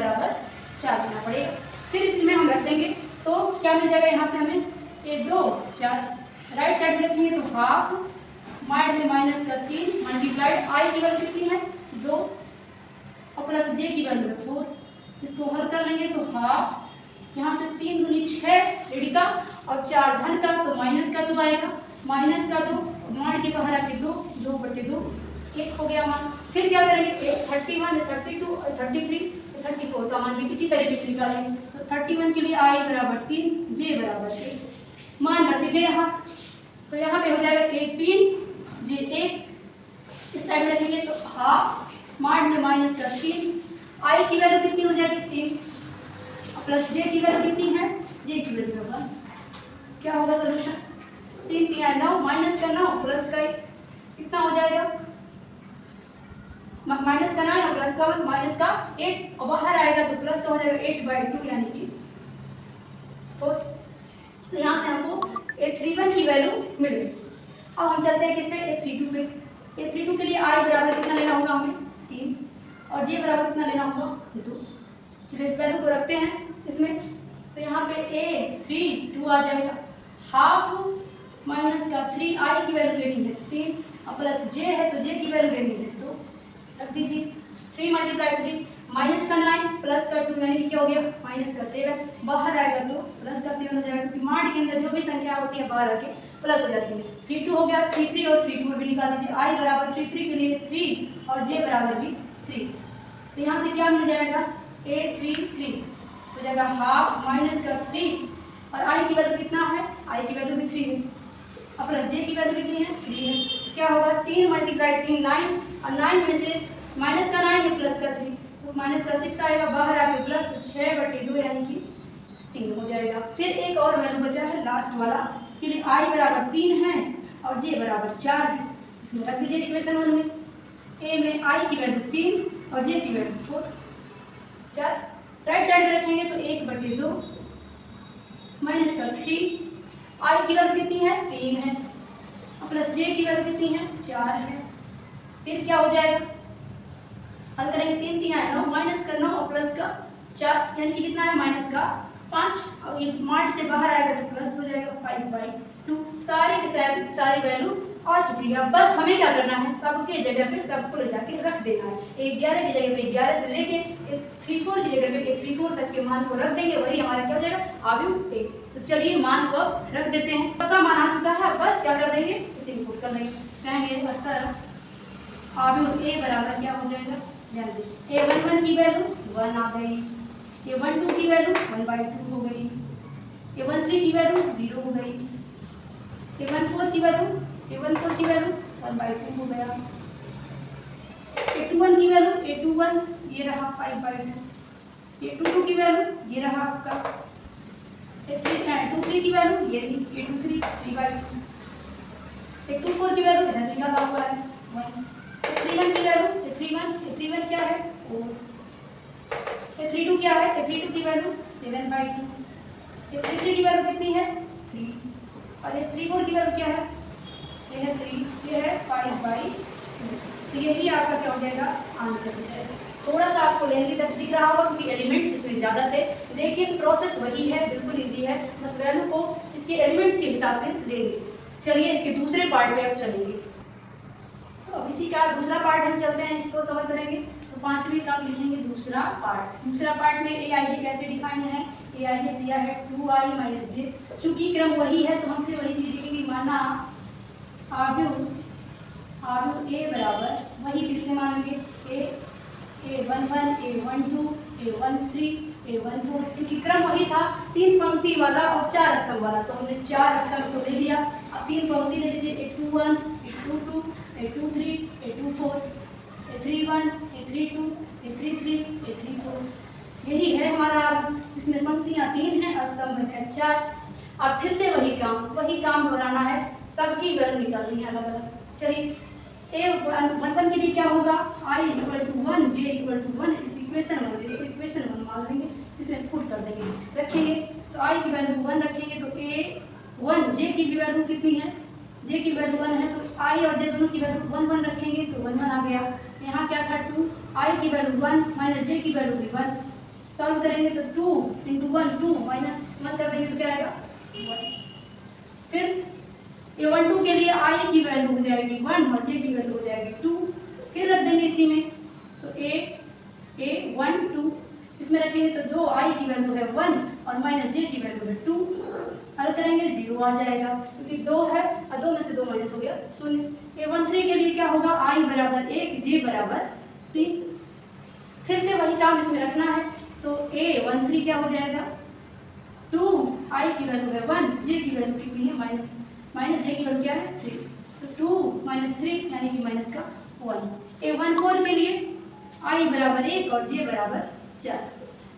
4 लेना पड़ेगा। फिर इसमें हम रख देंगे तो क्या मिल जाएगा यहाँ से हमें? A2 4 राइट साइड में रखेंगे तो हाफ माइड में माइनस का 3 मल्टीप्लाइड I की वैल्यू कितनी है? 2 और प्लस J की वैल्यू है 4। इसको हल कर लेंगे तो हाफ यहाँ से 3 दूनी 6 ऋण का और 4 धन का, तो माइनस का 2 आएगा, माइनस का 2 मॉड के बाहर आके 2/2 1 हो गया मान। फिर क्या करेंगे? 31 32 और 33 34 का मान भी इसी तरीके से निकालेंगे। तो तो 31 के लिए i बराबर 3, j बराबर 1 मान रख दीजिए यहाँ। तो यहाँ पे हो जाएगा 1 3 j 1, इस साइड में रखेंगे तो हाफ मार्ड में माइनस का 3, i की वैल्यू कितनी हो जाएगी 3 प्लस j की वैल्यू कितनी है, j की वैल्यू 1। क्या होगा सोल्यूशन, 3 3 9 माइनस का 9 प्लस का 1 कितना हो जाएगा, माइनस का 9 और प्लस का 1 माइनस का 8 और बाहर आएगा तो प्लस का हो जाएगा 8/2 यानी कि 4। तो यहाँ से हमको a31 की वैल्यू मिल गई। अब हम चलते हैं किस पे, a32 पे। a32 के लिए i बराबर कितना लेना होगा हमें 3 और j बराबर कितना लेना होगा 2। फिर इस वैल्यू को रखते हैं इसमें, तो यहाँ पे a32 आ जाएगा, हाफ माइनस का 3 i की वैल्यू लेनी है 3 और प्लस j है तो j की वैल्यू लेनी है 2, रख दीजिए। 3 × 3 माइनस का 9 प्लस का 2 यानी कि क्या हो गया माइनस का 7, बाहर आएगा तो प्लस का 7 हो जाएगा, क्योंकि मार्ड के अंदर जो भी संख्या होती है बाहर आके प्लस हो जाती है। 3 2 हो गया, 3 3 और 3 4 भी निकाल दीजिए। i बराबर 3 3 के लिए 3 और j बराबर भी 3, तो यहाँ से क्या मिल जाएगा a33 हो जाएगा हाफ माइनस का 3 और i की वैल्यू कितना है, i की वैल्यू भी 3 है और प्लस j की वैल्यू कितनी है 3 है। क्या होगा 3 × 3 9 और 9 में से माइनस का 9 है प्लस का 3 तो माइनस का 6 आएगा, बाहर आके प्लस तो 6/2 यानी कि 3 हो जाएगा। फिर एक और वैल्यू बचा है लास्ट वाला, इसके लिए i बराबर 3 है और j बराबर 4 है। इसमें रख दीजिए इक्वेशन 1 में, a में i की वैल्यू 3 और j की वैल्यू 4 4, राइट साइड में रखेंगे तो 1/2 माइनस का 3, i की वैल्यू कितनी है 3 है और प्लस j की वैल्यू कितनी है 4 है। फिर क्या हो जाएगा, हल करेंगे 3 3 9 माइनस का 9 और प्लस का 4 यानी कि कितना है माइनस का 5 और ये मार्ड से बाहर आएगा तो प्लस हो जाएगा 5/2। सारे के सारी वैल्यू आ चुकी है, बस हमें क्या करना है सबके जगह पे सबको ले जाके रख देना है। 11 की जगह पे 11 से लेके 34 की जगह पे 34 तक के मान को रख देंगे, वही हमारा क्या हो जाएगा आव्यूह a। तो चलिए मान को रख देते हैं, सबका मान आ चुका है, बस क्या कर देंगे इसे पुट कर देंगे, कहेंगे उत्तर आव्यूह a बराबर क्या हो जाएगा, a11 की वैल्यू 1 आ गई, a12 की वैल्यू 1/2 हो गई, a13 की वैल्यू 0 हो गई, a14 की वैल्यू 1/2 हो गया, a21 की वैल्यू a21 ये रहा 5/2, a22 की वैल्यू ये रहा आपका, a23 की वैल्यू ये a23 3/2, a24 की वैल्यू इधर निकाला हुआ है 1, a31 की वैल्यू a31 क्या है 4, a32 क्या है a32 की वैल्यू 7/2, a33 की वैल्यू कितनी है 3 और a34 की वैल्यू क्या है ये है 3, ये है 5/2। तो यही आपका क्या हो जाएगा आंसर हो जाएगा। थोड़ा सा आपको लेंथी तक दिख रहा होगा क्योंकि एलिमेंट्स इसमें ज़्यादा थे, लेकिन प्रोसेस वही है, बिल्कुल इजी है, बस वैल्यू को इसके एलिमेंट्स के हिसाब से लेंगे। चलिए इसके दूसरे पार्ट पे अब चलेंगे। तो अब इसी का दूसरा पार्ट हम चलते हैं, इसको कवर करेंगे। तो 5वीं का लिखेंगे दूसरा पार्ट। दूसरा पार्ट में aij कैसे डिफाइन है, aij दिया है 2i - j, चूंकि क्रम वही है तो हम फिर वही चीज़ लिखेंगे, माना आव्यूह a बराबर वही फिर से मानेंगे a11 a12 a13 a14, क्योंकि क्रम वही था 3 पंक्ति वाला और 4 स्तंभ वाला, तो हमने 4 स्तंभ को ले लिया। अब 3 पंक्ति ले लीजिए, a21 a22 a23 a24 a31 a32 a33 a34, यही है हमारा। इसमें पंक्तियाँ 3 हैं, स्तंभ है 4। अब फिर से वही काम दोहराना है, सबकी वैल्यू निकालनी है अलग अलग। चलिए a11 के लिए क्या होगा, i = 1 j = 1, इस इक्वेशन 1 इसको इक्वेशन 1 मान लेंगे, इसमें पुट कर देंगे, रखेंगे तो i की वैल्यू 1 रखेंगे तो a1 j की भी वैल्यू कितनी है, j की वैल्यू 1 है तो i और j दोनों की वैल्यू 1 1 रखेंगे तो 1 1 आ गया। यहाँ क्या था 2, i की वैल्यू 1 - j की वैल्यू भी 1, सॉल्व करेंगे तो 2 × 1 2 -1 कर देंगे तो क्या आएगा 1। फिर a12 के लिए i की वैल्यू हो जाएगी 1 और j की वैल्यू हो जाएगी 2, फिर रख देंगे इसी में तो a12 इसमें रखेंगे तो 2 i की वैल्यू है 1 और -j की वैल्यू है 2, हल करेंगे 0 आ जाएगा क्योंकि 2 है और 2 में से 2 माइनस हो गया 0। a13 के लिए क्या होगा, i बराबर 1 j बराबर 3, फिर से वही काम इसमें रखना है, तो A13 क्या हो जाएगा, 2i की वैल्यू है 1, j की वैल्यू कितनी है माइनस j की वैल्यू क्या है 3, तो 2 - 3 यानी कि माइनस का 1। A14 के लिए i बराबर 1 और j बराबर 4,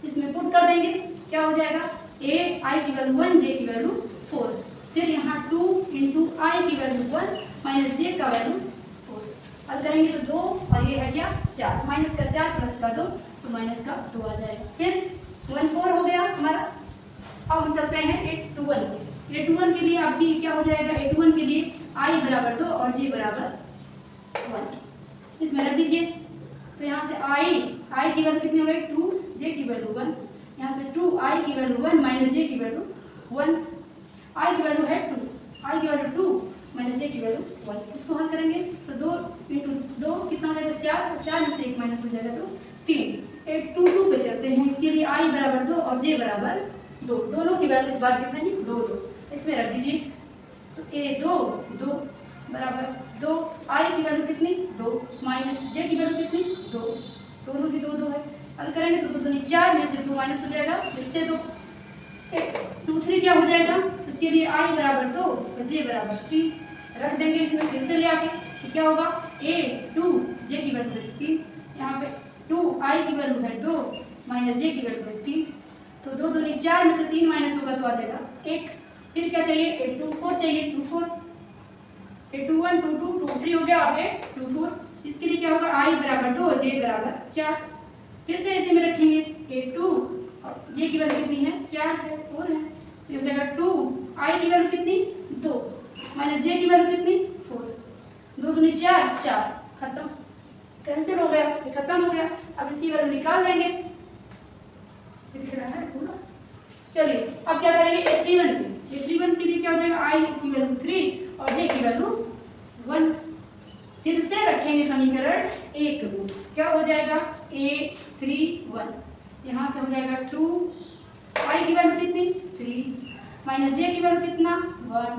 इसमें पुट कर देंगे, क्या हो जाएगा i की वैल्यू 1, j की वैल्यू 4, फिर यहाँ 2 × i की वैल्यू 1 माइनस j का वैल्यू 4, अब करेंगे तो 2 और ये है क्या 4, माइनस का 4 प्लस का 2 तो माइनस का 2 आ जाएगा। फिर 14 हो गया हमारा। अब हम चलते हैं A21 के लिए आपकी क्या हो जाएगा, A21 के लिए i बराबर 2 और j बराबर 1, इसमें रख दीजिए। तो यहाँ से i की वैल्यू कितनी हो गई 2, j की वैल्यू 1, यहाँ से 2i की वैल्यू 1 माइनस j की वैल्यू 1, i की वैल्यू है 2, i की वैल्यू 2 माइनस j की वैल्यू 1, इसको हल करेंगे तो 2 × 2 कितना हो जाएगा 4, 4 में से 1 माइनस हो जाएगा तो 3। A22 पे चलते हैं, इसके लिए i बराबर 2 और j बराबर 2, दोनों की वैल्यू इस बार कितनी है 2 2, इसमें रख दीजिए। तो A2 बराबर 2, i की वैल्यू कितनी 2 माइनस j की वैल्यू कितनी 2, दोनों की 2 2 है, हल करेंगे तो 2 2 4 में से 2 माइनस हो जाएगा, इससे 2 A23 क्या हो जाएगा, इसके लिए i बराबर 2 और j बराबर 3, रख देंगे इसमें फिर से ले आके, तो क्या होगा A2 j की वैल्यू है 3, यहाँ पे 2i की वैल्यू है 2 माइनस j की वैल्यू है 3, तो 2 2 4 में से 3 माइनस होगा तो आ जाएगा 1। फिर क्या चाहिए A24 चाहिए, 24, A21 22 23 हो गया, अब A24, इसके लिए क्या होगा i बराबर 2 j बराबर 4, फिर से इसी में रखेंगे A2 और j की वैल्यू कितनी है 4 है 4 है, तो हो जाएगा 2 i की वैल्यू कितनी 2 माइनस j की वैल्यू कितनी 4, 2 2 4 4, खत्म, कैंसिल हो गया, खत्म हो गया। अब इसकी वैल्यू निकाल देंगे, चलिए अब क्या करेंगे A31 के लिए क्या हो जाएगा i इसकी वैल्यू 3 और j की वैल्यू 1, फिर से रखेंगे समीकरण 1 में, क्या हो जाएगा A31, यहाँ से हो जाएगा 2, i की वैल्यू कितनी 3 माइनस j की वैल्यू कितना 1,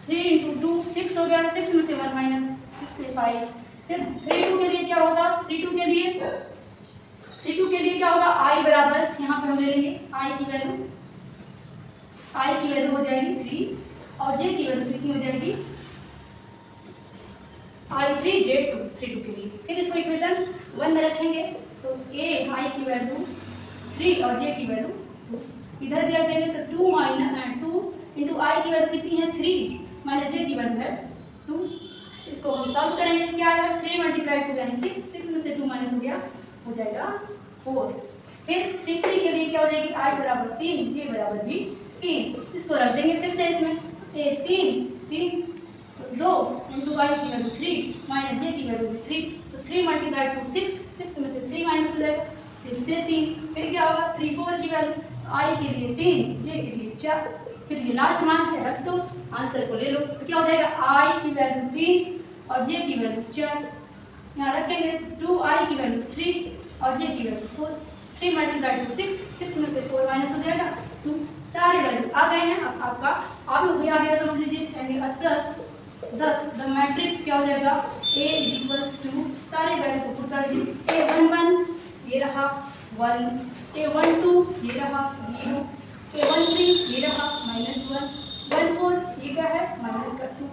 3 × 2 6 हो गया, 6 में से 1 माइनस 6 से 5, फिर 32 के लिए क्या होगा 32 के लिए क्या होगा i बराबर, यहाँ पे हम ले लेंगे i की वैल्यू हो जाएगी 3 और j की वैल्यू कितनी हो जाएगी i3 j2 32 के लिए, फिर इसको इक्वेशन 1 में रखेंगे तो i की वैल्यू 3 और j की वैल्यू 2, इधर भी रख देंगे तो 2 × i की वैल्यू कितनी है 3 माइनस j की वैल्यू है 2, इसको हम सॉल्व करेंगे, क्या है 3 × 2 यानी 6, 6 में से 2 माइनस हो गया, हो जाएगा 4। फिर 33 के लिए क्या हो जाएगी i बराबर 3 j बराबर भी 3, इसको रख देंगे फिर से इसमें 3 तो 2 × i की वैल्यू 3 माइनस j की वैल्यू भी 3, तो 3 × 2 6, 6 में से 3 माइनस हो जाएगा, फिर से 3, फिर क्या होगा 3 4 की वैल्यू i के लिए 3 j के लिए 4, फिर ये लास्ट मान है रख दो, आंसर को ले लो, तो क्या हो जाएगा i की वैल्यू 3 और j की वैल्यू 4, यहाँ रखेंगे 2i की वैल्यू 3 और j की वैल्यू 4, 3 × 2 6, 6 में से 4 माइनस हो जाएगा 2, सारे वैल्यू आ गए हैं। अब आपका आप भी आ गया समझ लीजिए, यानी अतः 10 द मैट्रिक्स क्या हो जाएगा A = सारे वैल्यू को पुट कर दीजिए, A11 ये रहा 1, A12 ये रहा 0, A13 ये रहा -1, 14 ये क्या है माइनस का 2,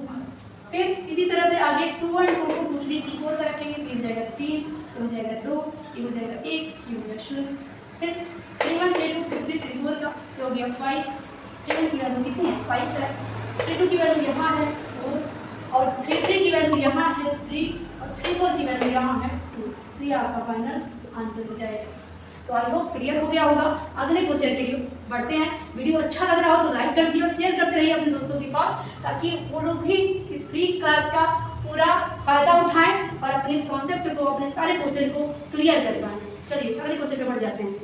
फिर इसी तरह से आगे 21 22 23 24 का रखेंगे तो ये हो जाएगा 3, ये हो जाएगा 2, ये हो जाएगा 1, ये हो जाएगा 0, फिर 31 32 33 34 का ये हो गया 5, 31 की वैल्यू कितनी है 5 है, 32 की वैल्यू यहाँ है 4 और 33 की वैल्यू यहाँ है 3 और 34 की वैल्यू यहाँ है 2, तो ये आपका फाइनल आंसर हो जाएगा। तो आई होप क्लियर हो गया होगा। अगले क्वेश्चन के लिए बढ़ते हैं। वीडियो अच्छा लग रहा हो तो लाइक कर दिए और शेयर करते रहिए अपने दोस्तों के पास, ताकि वो लोग भी इस फ्री क्लास का पूरा फायदा उठाएं और अपने कॉन्सेप्ट को, अपने सारे क्वेश्चन को क्लियर कर पाएं। चलिए अगले क्वेश्चन पे बढ़ जाते हैं।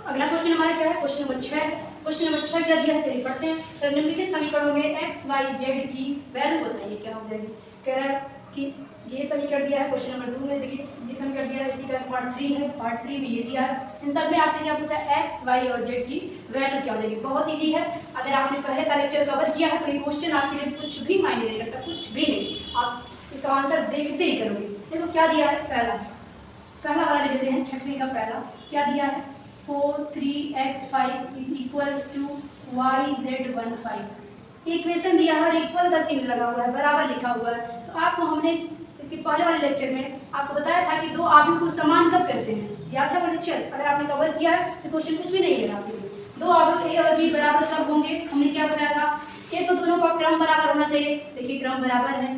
अगला क्वेश्चन हमारा क्या है, क्वेश्चन नंबर 6 है। क्वेश्चन नंबर 6 क्या दिया है, चलिए पढ़ते हैं। तो निम्नलिखित समीकरणों में x y z की वैल्यू बताइए क्या हो जाएगी। कह रहा है कि ये समीकरण दिया है क्वेश्चन नंबर 2 में, देखिए ये समीकरण दिया है, इसी का पार्ट 3 है, पार्ट 3 में ये दिया है। इन सब में आपसे क्या पूछा, x y और z की वैल्यू क्या हो जाएगी। बहुत ईजी है, अगर आपने पहले का लेक्चर कवर किया है तो ये क्वेश्चन आपके लिए कुछ भी मायने नहीं रखता, कुछ भी नहीं, आप इसका आंसर देखते ही करोगे। देखो क्या दिया है, पहला वाला लिख देते हैं, छठवीं का पहला क्या दिया है, 4 3x5 is equals to yz15। Equation दिया है और इक्वल का चिन्ह लगा हुआ है, बराबर लिखा हुआ है। तो आपको हमने इसके पहले वाले लेक्चर में आपको बताया था कि दो आव्यूह को समान कब करते हैं, याद है वो लेक्चर? अगर आपने कवर किया है तो क्वेश्चन कुछ भी नहीं लेना आपके लिए। दो आव्यूह ए और बी बराबर कब होंगे, हमने क्या बताया था? एक तो दोनों का क्रम बराबर होना चाहिए, देखिए क्रम बराबर है।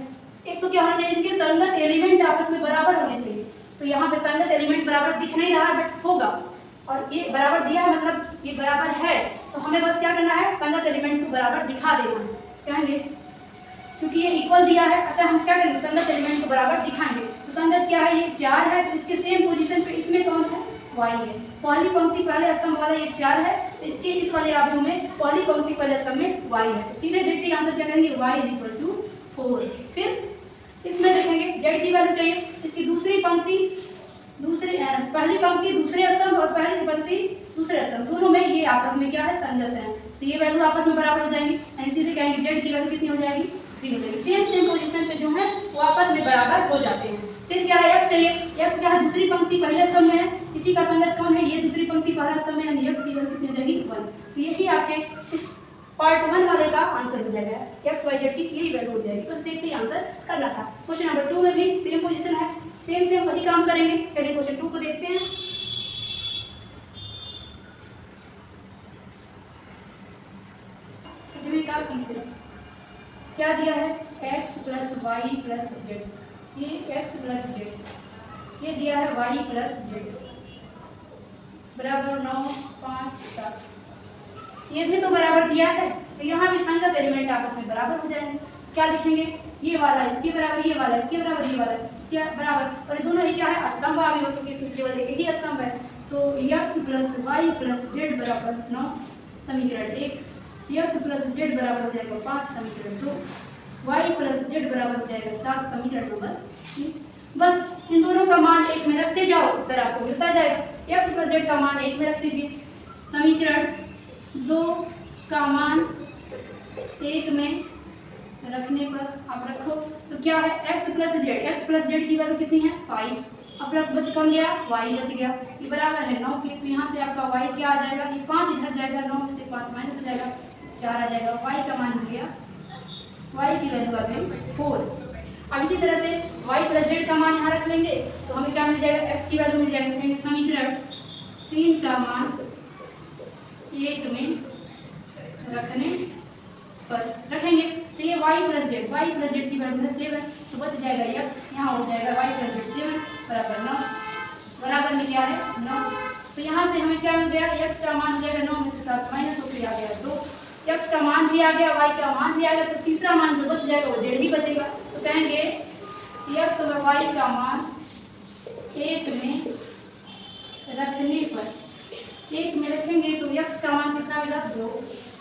एक तो क्या होना चाहिए, इनके संगत एलिमेंट आपस में बराबर होने चाहिए। तो यहाँ पे संगत एलिमेंट बराबर दिख नहीं रहा बट होगा, और ये बराबर दिया है मतलब ये बराबर है। तो हमें बस क्या करना है, संगत एलिमेंट को बराबर दिखा देना है। कहेंगे क्योंकि ये इक्वल दिया है अतः हम क्या करेंगे, संगत एलिमेंट को बराबर दिखाएंगे। तो संगत क्या है, ये 4 है, तो इसके सेम पोजीशन पे इसमें कौन है, y है। पहली पंक्ति पहले स्तंभ वाला ये 4 है, तो इसके इस वाले आव्यूह में पहली पंक्ति पहले स्तंभ में y है। तो सीधे देखते आंसर क्या करेंगे, y 4। फिर इसमें देखेंगे z की वैल्यू चाहिए, इसकी दूसरी पंक्ति पहली पंक्ति दूसरे स्तंभ और पहली पंक्ति दूसरे स्तंभ, दोनों में ये आपस में क्या है, संगत है। तो ये वैल्यू आपस में बराबर हो जाएंगी, इसीलिए कहेंगे z की वैल्यू कितनी हो जाएगी, 3 हो जाएगी। सेम पोजीशन पे जो है वो आपस में बराबर हो जाते हैं। फिर क्या है, x चाहिए, x क्या है, दूसरी पंक्ति पहले स्तंभ में है, इसी का संगत कौन है, ये दूसरी पंक्ति पहला स्तंभ में, यानी x की वैल्यू कितनी हो जाएगी, 1। तो यही आपके इस पार्ट 1 वाले का आंसर हो जाएगा, x y z की यही वैल्यू हो जाएगी। बस देखते ही आंसर करना था। क्वेश्चन नंबर 2 में भी सेम पोजीशन है, सेम वही काम करेंगे। चलिए क्वेश्चन 2 को देखते हैं। छठवीं का तीसरा क्या दिया है, x plus Y plus Z, ये x प्लस जेड, ये दिया है y प्लस जेड बराबर 9 5 7। ये भी तो बराबर दिया है, तो यहाँ भी संगत एलिमेंट आपस में बराबर हो जाएंगे। क्या लिखेंगे, ये वाला इसके बराबर, ये वाला इसके बराबर, ये वाला इसके बराबर, और दोनों ही क्या है, स्तंभ आगे हो, क्योंकि इसमें केवल एक ही स्तंभ है। तो x plus Y plus Z बराबर 9 समीकरण 1, x प्लस जेड बराबर हो जाएगा 5 समीकरण 2, y प्लस जेड बराबर हो जाएगा 7 समीकरण नंबर 3। बस इन दोनों का मान 1 में रखते जाओ, उत्तर आपको मिलता जाएगा। x प्लस जेड का मान 1 में रख दीजिए, समीकरण 2 का मान 1 में रखने पर आप रखो तो क्या है, x प्लस जेड की वैल्यू कितनी है, 5। अब प्लस बच कौन गया, y बच गया, ये बराबर है 9 के। तो यहाँ से आपका y क्या आ जाएगा, ये 5 इधर जाएगा, 9 में से 5 माइनस हो जाएगा, 4 आ जाएगा। y का मान हो गया, y की वैल्यू आ गई 4। अब इसी तरह से y प्लस जेड का मान यहाँ रख लेंगे तो हमें क्या मिल जाएगा, x की वैल्यू मिल जाएगी। समीकरण 3 का मान 1 में रखने पर रखेंगे तो ये y प्लस जेड की वैल्यू है 7, तो बच जाएगा x, यहाँ हो जाएगा y प्लस जेड 7 बराबर 9, बराबर में क्या है 9। तो यहाँ से हमें क्या मिल गया, x का मान हो जाएगा 9 में से 7 माइनस होकर आ गया 2, x का मान भी आ गया, y का मान भी आ गया, तो तीसरा मान जो बच जाएगा वो z ही बचेगा। तो कहेंगे x और y का मान 1 में रखने पर, 1 में रखेंगे तो x का मान कितना मिला 2,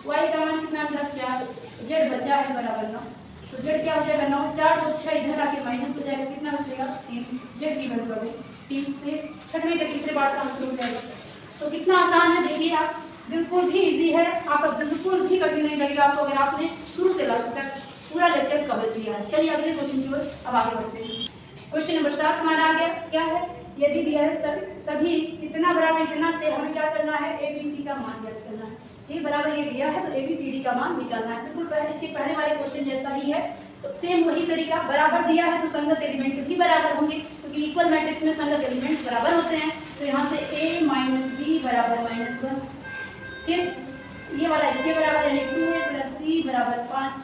y का मान कितना मिला 4, z बचा है बराबर 9। तो z क्या हो जाएगा 9, 4 तो 6 इधर आके माइनस हो जाएगा, कितना बचेगा 3, z की वैल्यू आ गई 3। तो ये छठवें के तीसरे पार्ट का आंसर हो जाएगा। तो कितना आसान है देखिए आप, बिल्कुल भी इजी है, आपका बिल्कुल भी कठिन नहीं लगेगा आपको अगर आपने शुरू से लास्ट तक पूरा लेक्चर कवर किया है। चलिए अगले क्वेश्चन की ओर अब आगे बढ़ते हैं। क्वेश्चन नंबर 7 हमारा आ गया, क्या है, यदि दिया है सभी इतना बराबर इतना से हमें क्या करना है, ABC का मान ज्ञात करना है। ये बराबर ये दिया है तो ABCD का मान निकालना है। बिल्कुल इसके पहले वाले क्वेश्चन जैसा ही है, तो सेम वही तरीका, बराबर दिया है तो संगत एलिमेंट भी बराबर होंगे, क्योंकि इक्वल मैट्रिक्स में संगत एलिमेंट बराबर होते हैं। तो यहाँ से A माइनस B बराबर -1, फिर ये वाला इसके बराबर यानी 2A प्लस C बराबर 5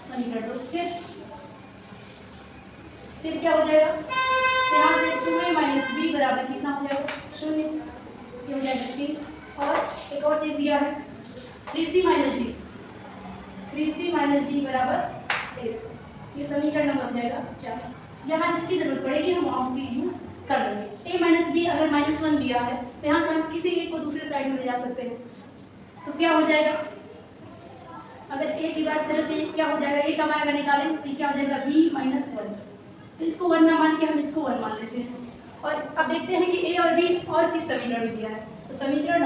समीकरण 2। फिर क्या हो जाएगा, यहाँ से 2A माइनस B बराबर कितना हो जाएगा 0, ये हो जाएगा 3। और एक और चीज दिया है 3C माइनस D बराबर 1, ये समीकरण नंबर हो जाएगा 4। जहाँ जिसकी जरूरत पड़ेगी हम वहाँ उसकी यूज कर लेंगे। A माइनस B अगर -1 दिया है तो यहाँ से हम किसी एक को दूसरे साइड में ले जा सकते हैं। तो क्या हो जाएगा, अगर A की बात करें तो क्या हो जाएगा, A का मान अगर निकालें तो क्या हो जाएगा B -1, तो इसको 1 ना मान के हम इसको 1 मान लेते हैं। और अब देखते हैं कि A और B और किस समीकरण में दिया है। तो समीकरण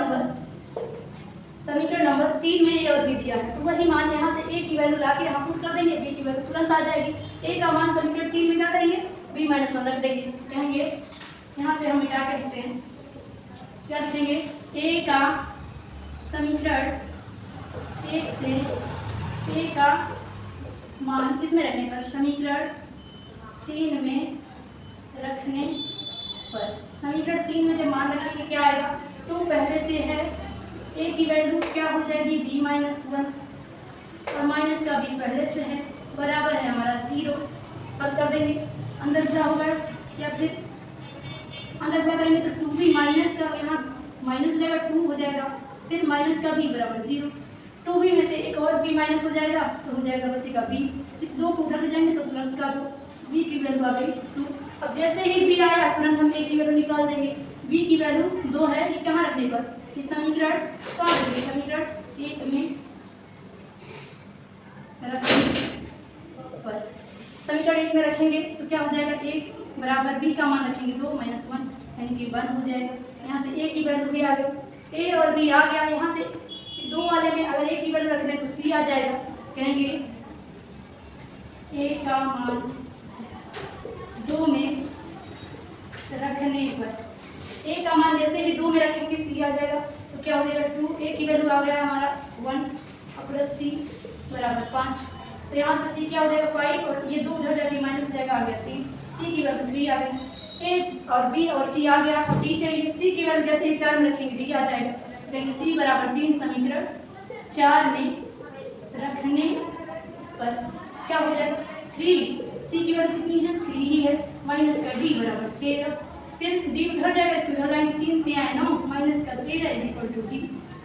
नंबर 3 में A और B दिया है, तो वही मान यहाँ से A की वैल्यू ला के यहाँ पुट कर देंगे, B की वैल्यू तुरंत आ जाएगी। A का मान समीकरण 3 में क्या करेंगे, B -1 रख देंगे, कहेंगे यहाँ पे हम मिटा के लिखते हैं, क्या लिखेंगे, ए का समीकरण 1 से ए का मान किसमें रखने पर, समीकरण 3 में रखने पर। समीकरण 3 में जब मान रखेंगे क्या आएगा, 2 पहले से है, ए की वैल्यू क्या हो जाएगी b-1 और माइनस का b पहले से है, बराबर है हमारा 0। पद कर देंगे, अंदर क्या होगा, या फिर अंदर क्या करेंगे तो 2b माइनस का यहाँ माइनस हो जाएगा, 2 हो जाएगा, फिर माइनस का b बराबर 0। 2b में से एक और b माइनस हो जाएगा तो हो जाएगा बचेगा b। इस 2 को उधर ले जाएंगे तो प्लस का 2, b की वैल्यू आ गई 2। अब जैसे ही b आया तुरंत हम a की वैल्यू निकाल देंगे, b की वैल्यू 2 है, ये कहाँ रखने पर, इस समीकरण कहाँ रखेंगे, समीकरण 1 में रखने पर। समीकरण 1 में रखेंगे तो क्या हो जाएगा, 1 बराबर b का मान रखेंगे 2 माइनस 1 यानी कि 1 हो जाएगा। यहाँ से a की वैल्यू भी आ गई, a और b आ गया। यहाँ से 2 वाले में अगर a की वैल्यू रख दें तो c आ जाएगा, कहेंगे a का मान 2 में रखने पर, a का मान जैसे ही 2 में रखेंगे c आ जाएगा, तो क्या हो जाएगा 2, a की वैल्यू आ गया हमारा 1 और प्लस c बराबर 5। तो यहाँ से c क्या हो जाएगा 5 और ये 2 उधर जाके माइनस हो जाएगा, आ गया 3, c की वैल्यू 3 आ गई। a और b और c आ गया, अब d चाहिए, c की वैल्यू जैसे ही 4 में रखेंगे d आ जाएगा, कहेंगे c बराबर 3 समीकरण 4 में रखने पर क्या हो जाएगा 3, c की वैल्यू कितनी है 3 ही है, माइनस का d बराबर 13, फिर d उधर जाएगा, इसको उधर लाएंगे, 3 3 आए 9 माइनस का 13 इज इक्वल टू d।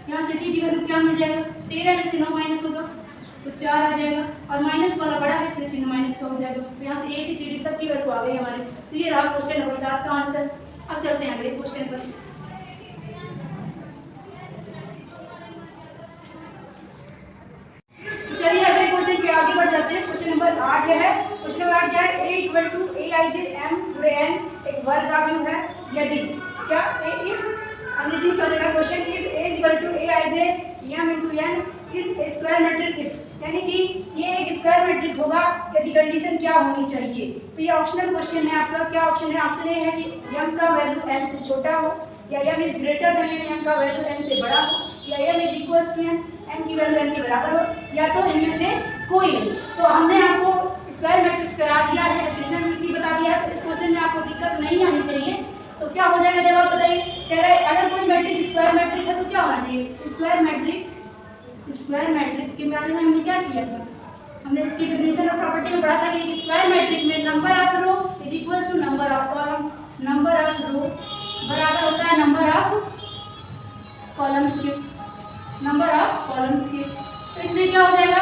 यहाँ से d की वैल्यू क्या मिल जाएगा, 13 में से 9 माइनस होगा तो 4 आ जाएगा, और माइनस वाला बड़ा है इसलिए चिन्ह माइनस का हो जाएगा। तो यहाँ से a b c d सब की वैल्यू आ गई हमारे। तो ये रहा क्वेश्चन नंबर 7 का आंसर। अब चलते हैं अगले क्वेश्चन पर। चलिए अगले क्वेश्चन पे आगे बढ़ जाते हैं। क्वेश्चन नंबर 8 है। क्वेश्चन नंबर 8 क्या है, a equal to aij m गुणे n एक वर्ग आव्यूह है यदि क्या इफ अंग्रेजी में चलेगा question, if a equal to aij m into n is square matrix if, यानी कि ये एक स्क्वायर मैट्रिक्स होगा यदि कंडीशन क्या होनी चाहिए। तो ये ऑप्शनल क्वेश्चन है आपका। क्या ऑप्शन है, ऑप्शन ए है कि m का वैल्यू n से छोटा हो, या m is greater than n, m का वैल्यू n से बड़ा हो, या m is equals to n, n की वैल्यू n के बराबर हो, या तो इनमें से कोई नहीं। तो हमने आपको स्क्वायर मैट्रिक्स करा दिया है, डेफिनेशन भी इसकी बता दिया है, तो इस क्वेश्चन में आपको दिक्कत नहीं आनी चाहिए। तो क्या हो जाएगा जवाब बताइए, कह रहा है अगर कोई मैट्रिक स्क्वायर मैट्रिक है तो क्या होना चाहिए, स्क्वायर मैट्रिक के बारे में हमने क्या किया था, हमने इसकी डेफिनेशन और प्रॉपर्टी में पढ़ा था कि एक स्क्वायर मैट्रिक में number of row is equals to number of column, number of row बराबर होता है नंबर ऑफ कॉलम्स के, नंबर ऑफ कॉलम्स के। तो इसलिए क्या हो जाएगा,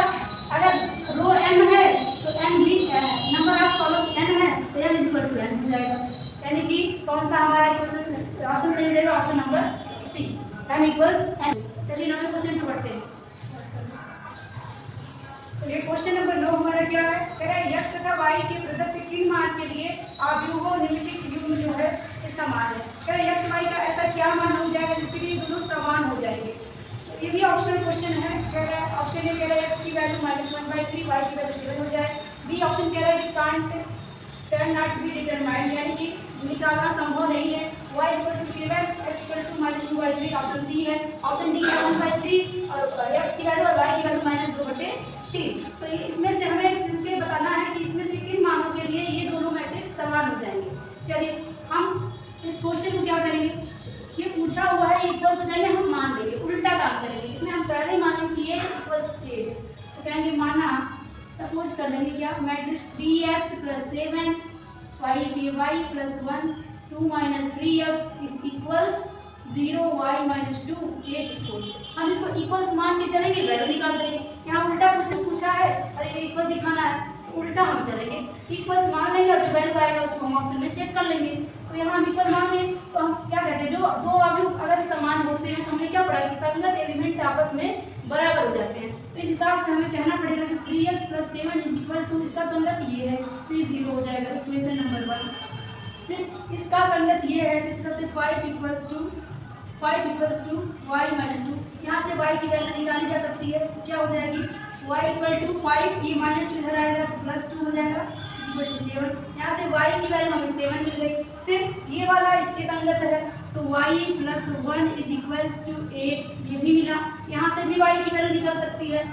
अगर रो m है तो n भी नंबर ऑफ कॉलम्स n है तो m is equal to n हो जाएगा, यानी कि कौन सा हमारा इक्वेशन ऑप्शन सही हो जाएगा, option number C, m equals n। चलिए 9वें क्वेश्चन पे बढ़ते हैं। तो ये क्वेश्चन नंबर 9 हमारा क्या है, कह रहा है x तथा y के प्रदत्त किन मान के लिए आव्यूहों निम्नलिखित युग्म जो है ये समान है। कह रहा है x y का ऐसा क्या मान हो जाएगा जिसके लिए दोनों समान हो जाएंगे। तो ये भी ऑप्शनल क्वेश्चन है। कह रहा है ऑप्शन ए कह रहा है x की वैल्यू -1/3, y की वैल्यू 7 हो जाए। बी ऑप्शन कह रहा है कि can't can not be determined, यानी कि निकालना संभव नहीं है। y equal to 7, x equal to -2/3, option C है। ऑप्शन डी 1/3 और x की वैल्यू और y की वैल्यू -2/3। तो इसमें से हमें चुनके बताना है कि इसमें से किन मानों के लिए ये दोनों मैट्रिक्स समान हो जाएंगे। चलिए हम इस क्वेश्चन को क्या करेंगे, ये पूछा हुआ है इक्वल्स हो जाएंगे, हम मान लेंगे, उल्टा काम करेंगे। इसमें हम पहले मानेंगे कि ये इक्वल्स ए, तो कहेंगे माना, सपोज कर लेंगे क्या, matrix 3x + 7 5ay + 1 2 - 3x is equals 0 y - 2 8 4। हम इसको इक्वल्स मान के चलेंगे, वैल्यू निकाल देंगे। यहाँ उल्टा पूछा है और ये इक्वल दिखाना है, तो उल्टा हम चलेंगे, इक्वल्स मान लेंगे और जो वैल्यू आएगा उसको हम ऑप्शन में चेक कर लेंगे। तो यहाँ हम इक्वल मान लें तो हम क्या कहते हैं, जो दो अवयव अगर समान होते हैं तो हमने क्या पढ़ा कि संगत एलिमेंट आपस में बराबर हो जाते हैं। तो इस हिसाब से हमें कहना पड़ेगा कि 3x + 7 इज इक्वल टू, इसका संगत ये है तो ये 0 हो जाएगा, इक्वेशन नंबर 1। फिर इसका संगत ये है, इसका से 5 इक्वल्स टू y - 2। यहाँ से y की वैल्यू निकाली जा सकती है, क्या हो जाएगी y = 5, ये -2 इधर आएगा तो +2 हो जाएगा इक्वल टू 7। यहाँ से y की वैल्यू हमें 7 मिल गई, फिर ये वाला इसके संगत है, तो y + 1 = 8 ये भी मिला। यहाँ से भी y की वैल्यू निकल सकती है,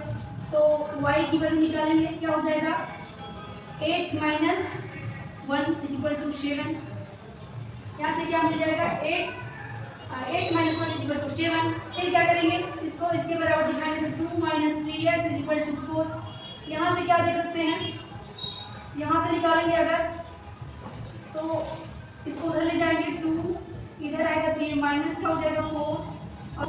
तो y की वैल्यू निकालेंगे, क्या हो जाएगा 8 - 1 = 7। यहाँ से क्या मिल जाएगा 8 - 1 = 7। फिर क्या करेंगे, इसको इसके बराबर दिखाएंगे, तो 2 - 3x = 4। यहाँ से क्या देख सकते हैं, यहाँ से निकालेंगे अगर तो इसको उधर ले जाएंगे, 2 इधर आएगा तो ये माइनस का हो जाएगा 4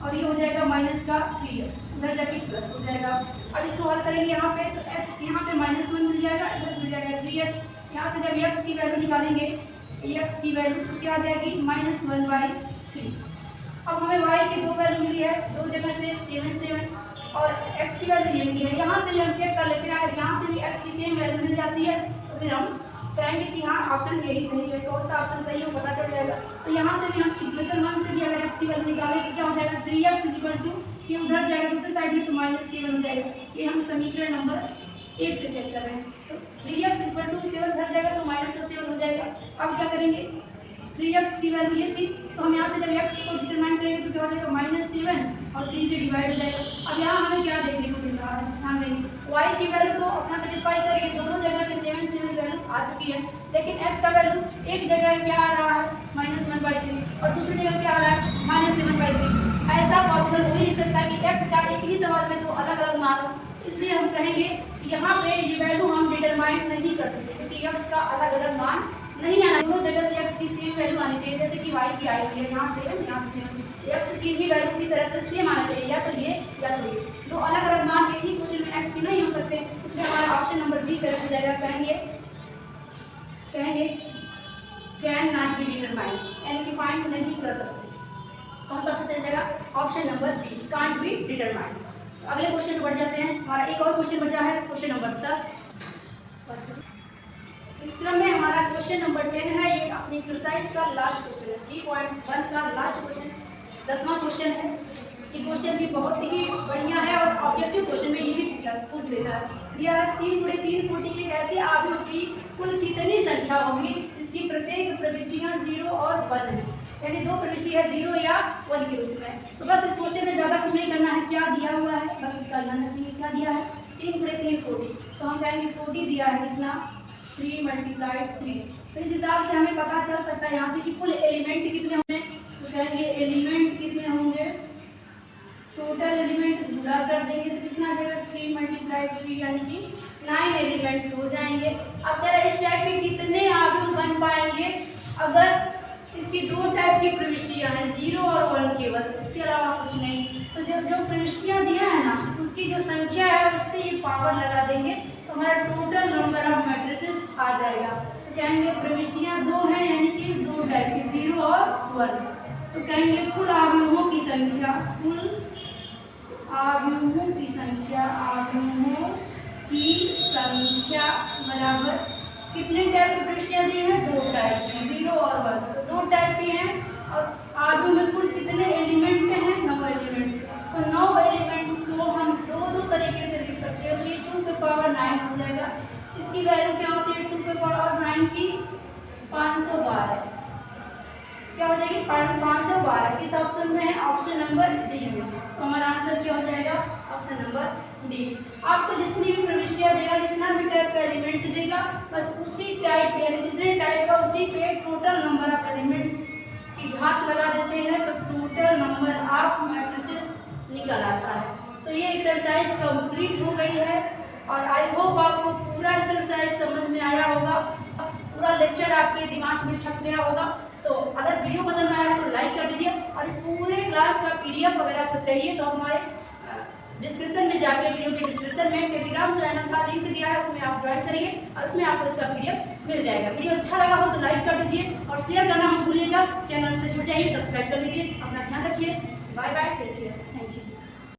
और ये हो जाएगा माइनस का 3x, उधर जाके प्लस हो जाएगा। अब इसको हल करेंगे यहाँ पे, तो x यहाँ पे -1 मिल जाएगा, इधर मिल जाएगा 3x। यहाँ से जब x की वैल्यू निकालेंगे, x की वैल्यू क्या आ जाएगी -1/3। अब हमें y की दो वैल्यू मिली है, दो जगह से 7 और x की वैल्यू ये मिली है। यहाँ से भी हम चेक कर लेते हैं, अगर यहाँ से भी x की सेम वैल्यू मिल जाती है तो फिर हम कहेंगे कि हाँ ऑप्शन यही सही है, कौन सा ऑप्शन सही है पता चल जाएगा। तो यहाँ से भी हम इक्वेशन 1 से भी अगर x की वैल्यू निकालें तो क्या हो जाएगा 3x = ये उधर जाएगा दूसरी साइड में, तो -7 हो जाएगा। ये हम समीकरण नंबर 1 से चेक कर रहे हैं, तो 3x = 7 उधर जाएगा तो -7 हो जाएगा। अब क्या करेंगे, 3x की वैल्यू ये थी, तो हम यहाँ से जब x को डिटरमाइन करेंगे तो क्या हो जाएगा -7 और 3 से डिवाइड हो जाएगा। अब यहाँ हमें क्या देखने को मिल रहा है, ध्यान देंगे y की वैल्यू तो अपना सेटिस्फाई करिए, दोनों जगह पे 7 वैल्यू आ चुकी है, लेकिन x का वैल्यू एक जगह क्या आ रहा है -1/3 और दूसरी जगह क्या आ रहा है -7/3। ऐसा पॉसिबल हो ही नहीं सकता कि x का एक ही सवाल में तो अलग अलग मान हो, इसलिए हम कहेंगे कि यहाँ पे ये वैल्यू हम डिटरमाइन नहीं कर सकते, क्योंकि x का अलग अलग मान नहीं आना, दोनों जगह से x की सेम वैल्यू आनी चाहिए, जैसे कि y की आई हुई है, यहाँ 7 यहाँ पे 7, x की भी वैल्यू इसी तरह से सेम आना चाहिए, या तो ये या तो ये, दो अलग अलग मान एक ही क्वेश्चन में x की नहीं हो सकते, इसलिए हमारा ऑप्शन नंबर बी करेक्ट हो जाएगा। कहेंगे कैन नॉट बी डिटरमाइंड, यानी कि फाइंड नहीं कर सकते। कौन सा ऑप्शन चल जाएगा, option number B, can't be determined. अगले क्वेश्चन पर बढ़ जाते हैं, हमारा एक और क्वेश्चन बचा है, क्वेश्चन नंबर 10। इस क्रम में हमारा क्वेश्चन नंबर 10 है, ये अपनी एक्सरसाइज का लास्ट क्वेश्चन है, 3.1 का लास्ट क्वेश्चन, 10वां क्वेश्चन है। ये क्वेश्चन भी बहुत ही बढ़िया है और ऑब्जेक्टिव क्वेश्चन में ये भी पूछ लेता है। दिया है 3 × 3 कोटि के ऐसे आव्यूह की कुल कितनी संख्या होगी इसकी प्रत्येक प्रविष्टियां 0 और 1 है, यानी दो प्रविष्टि है 0 या 1 के रूप में। तो बस इस क्वेश्चन में ज़्यादा कुछ नहीं करना है, क्या दिया हुआ है बस उसका ध्यान रखिए। क्या दिया है 3 × 3 कोटि, तो हम कहेंगे कोटि दिया है कितना 3 × 3, तो इस हिसाब से हमें पता चल सकता है यहाँ से कि कुल एलिमेंट कितने होंगे। तो कहेंगे एलिमेंट कितने होंगे, टोटल एलिमेंट गुणा कर देंगे तो कितना आ जाएगा 3 × 3 यानी कि 9 एलिमेंट्स हो जाएंगे। अब जरा इस टाइप के कितने आव्यूह बन पाएंगे अगर इसकी दो टाइप की प्रविष्टियां हैं 0 और 1 केवल, इसके अलावा कुछ नहीं। तो जो प्रविष्टियां दिया है ना उसकी जो संख्या है उस पर ये पावर लगा देंगे तो हमारा टोटल नंबर ऑफ मैट्रिसेस आ जाएगा। तो कहेंगे प्रविष्टियां दो हैं यानी कि दो टाइप की 0 और 1, तो कहेंगे कुल आव्यूहों की संख्या, कुल आव्यूहों की संख्या, आव्यूहों की संख्या बराबर कितने टाइप की प्रविष्टियां दी हैं, दो टाइप की 0 और 1, तो दो टाइप की हैं। और आव्यूह में कुल कितने एलिमेंट के हैं 9 एलिमेंट, तो 9 एलिमेंट्स को हम दो तरीके से लिख सकते हैं। तो ये 2⁹ हो जाएगा, इसकी वैल्यू क्या होती है 2⁹ की 512, क्या हो जाएगी 512। किस ऑप्शन में है, ऑप्शन नंबर डी में, तो हमारा आंसर क्या हो जाएगा ऑप्शन नंबर डी। आपको जितनी भी प्रविष्टियां देगा, जितना भी टाइप का एलिमेंट देगा, बस उसी टाइप यानी जितने टाइप का उसी पे टोटल नंबर ऑफ एलिमेंट्स की घात लगा देते हैं तो टोटल नंबर ऑफ मैट्रिसेस निकल आता है। तो ये एक्सरसाइज कंप्लीट हो गई है और आई होप आपको पूरा एक्सरसाइज समझ में आया होगा, पूरा लेक्चर आपके दिमाग में छप गया होगा। तो अगर वीडियो पसंद आया है तो लाइक कर दीजिए और इस पूरे क्लास का PDF अगर आपको चाहिए तो हमारे डिस्क्रिप्शन में जाके, वीडियो के डिस्क्रिप्शन में टेलीग्राम चैनल का लिंक दिया है, उसमें आप ज्वाइन करिए और उसमें आपको इसका PDF मिल जाएगा। वीडियो अच्छा लगा हो तो लाइक कर दीजिए और शेयर करना मत भूलिएगा। चैनल से जुड़ जाइए, सब्सक्राइब कर लीजिए। अपना ध्यान रखिए, bye bye, take care, thank you.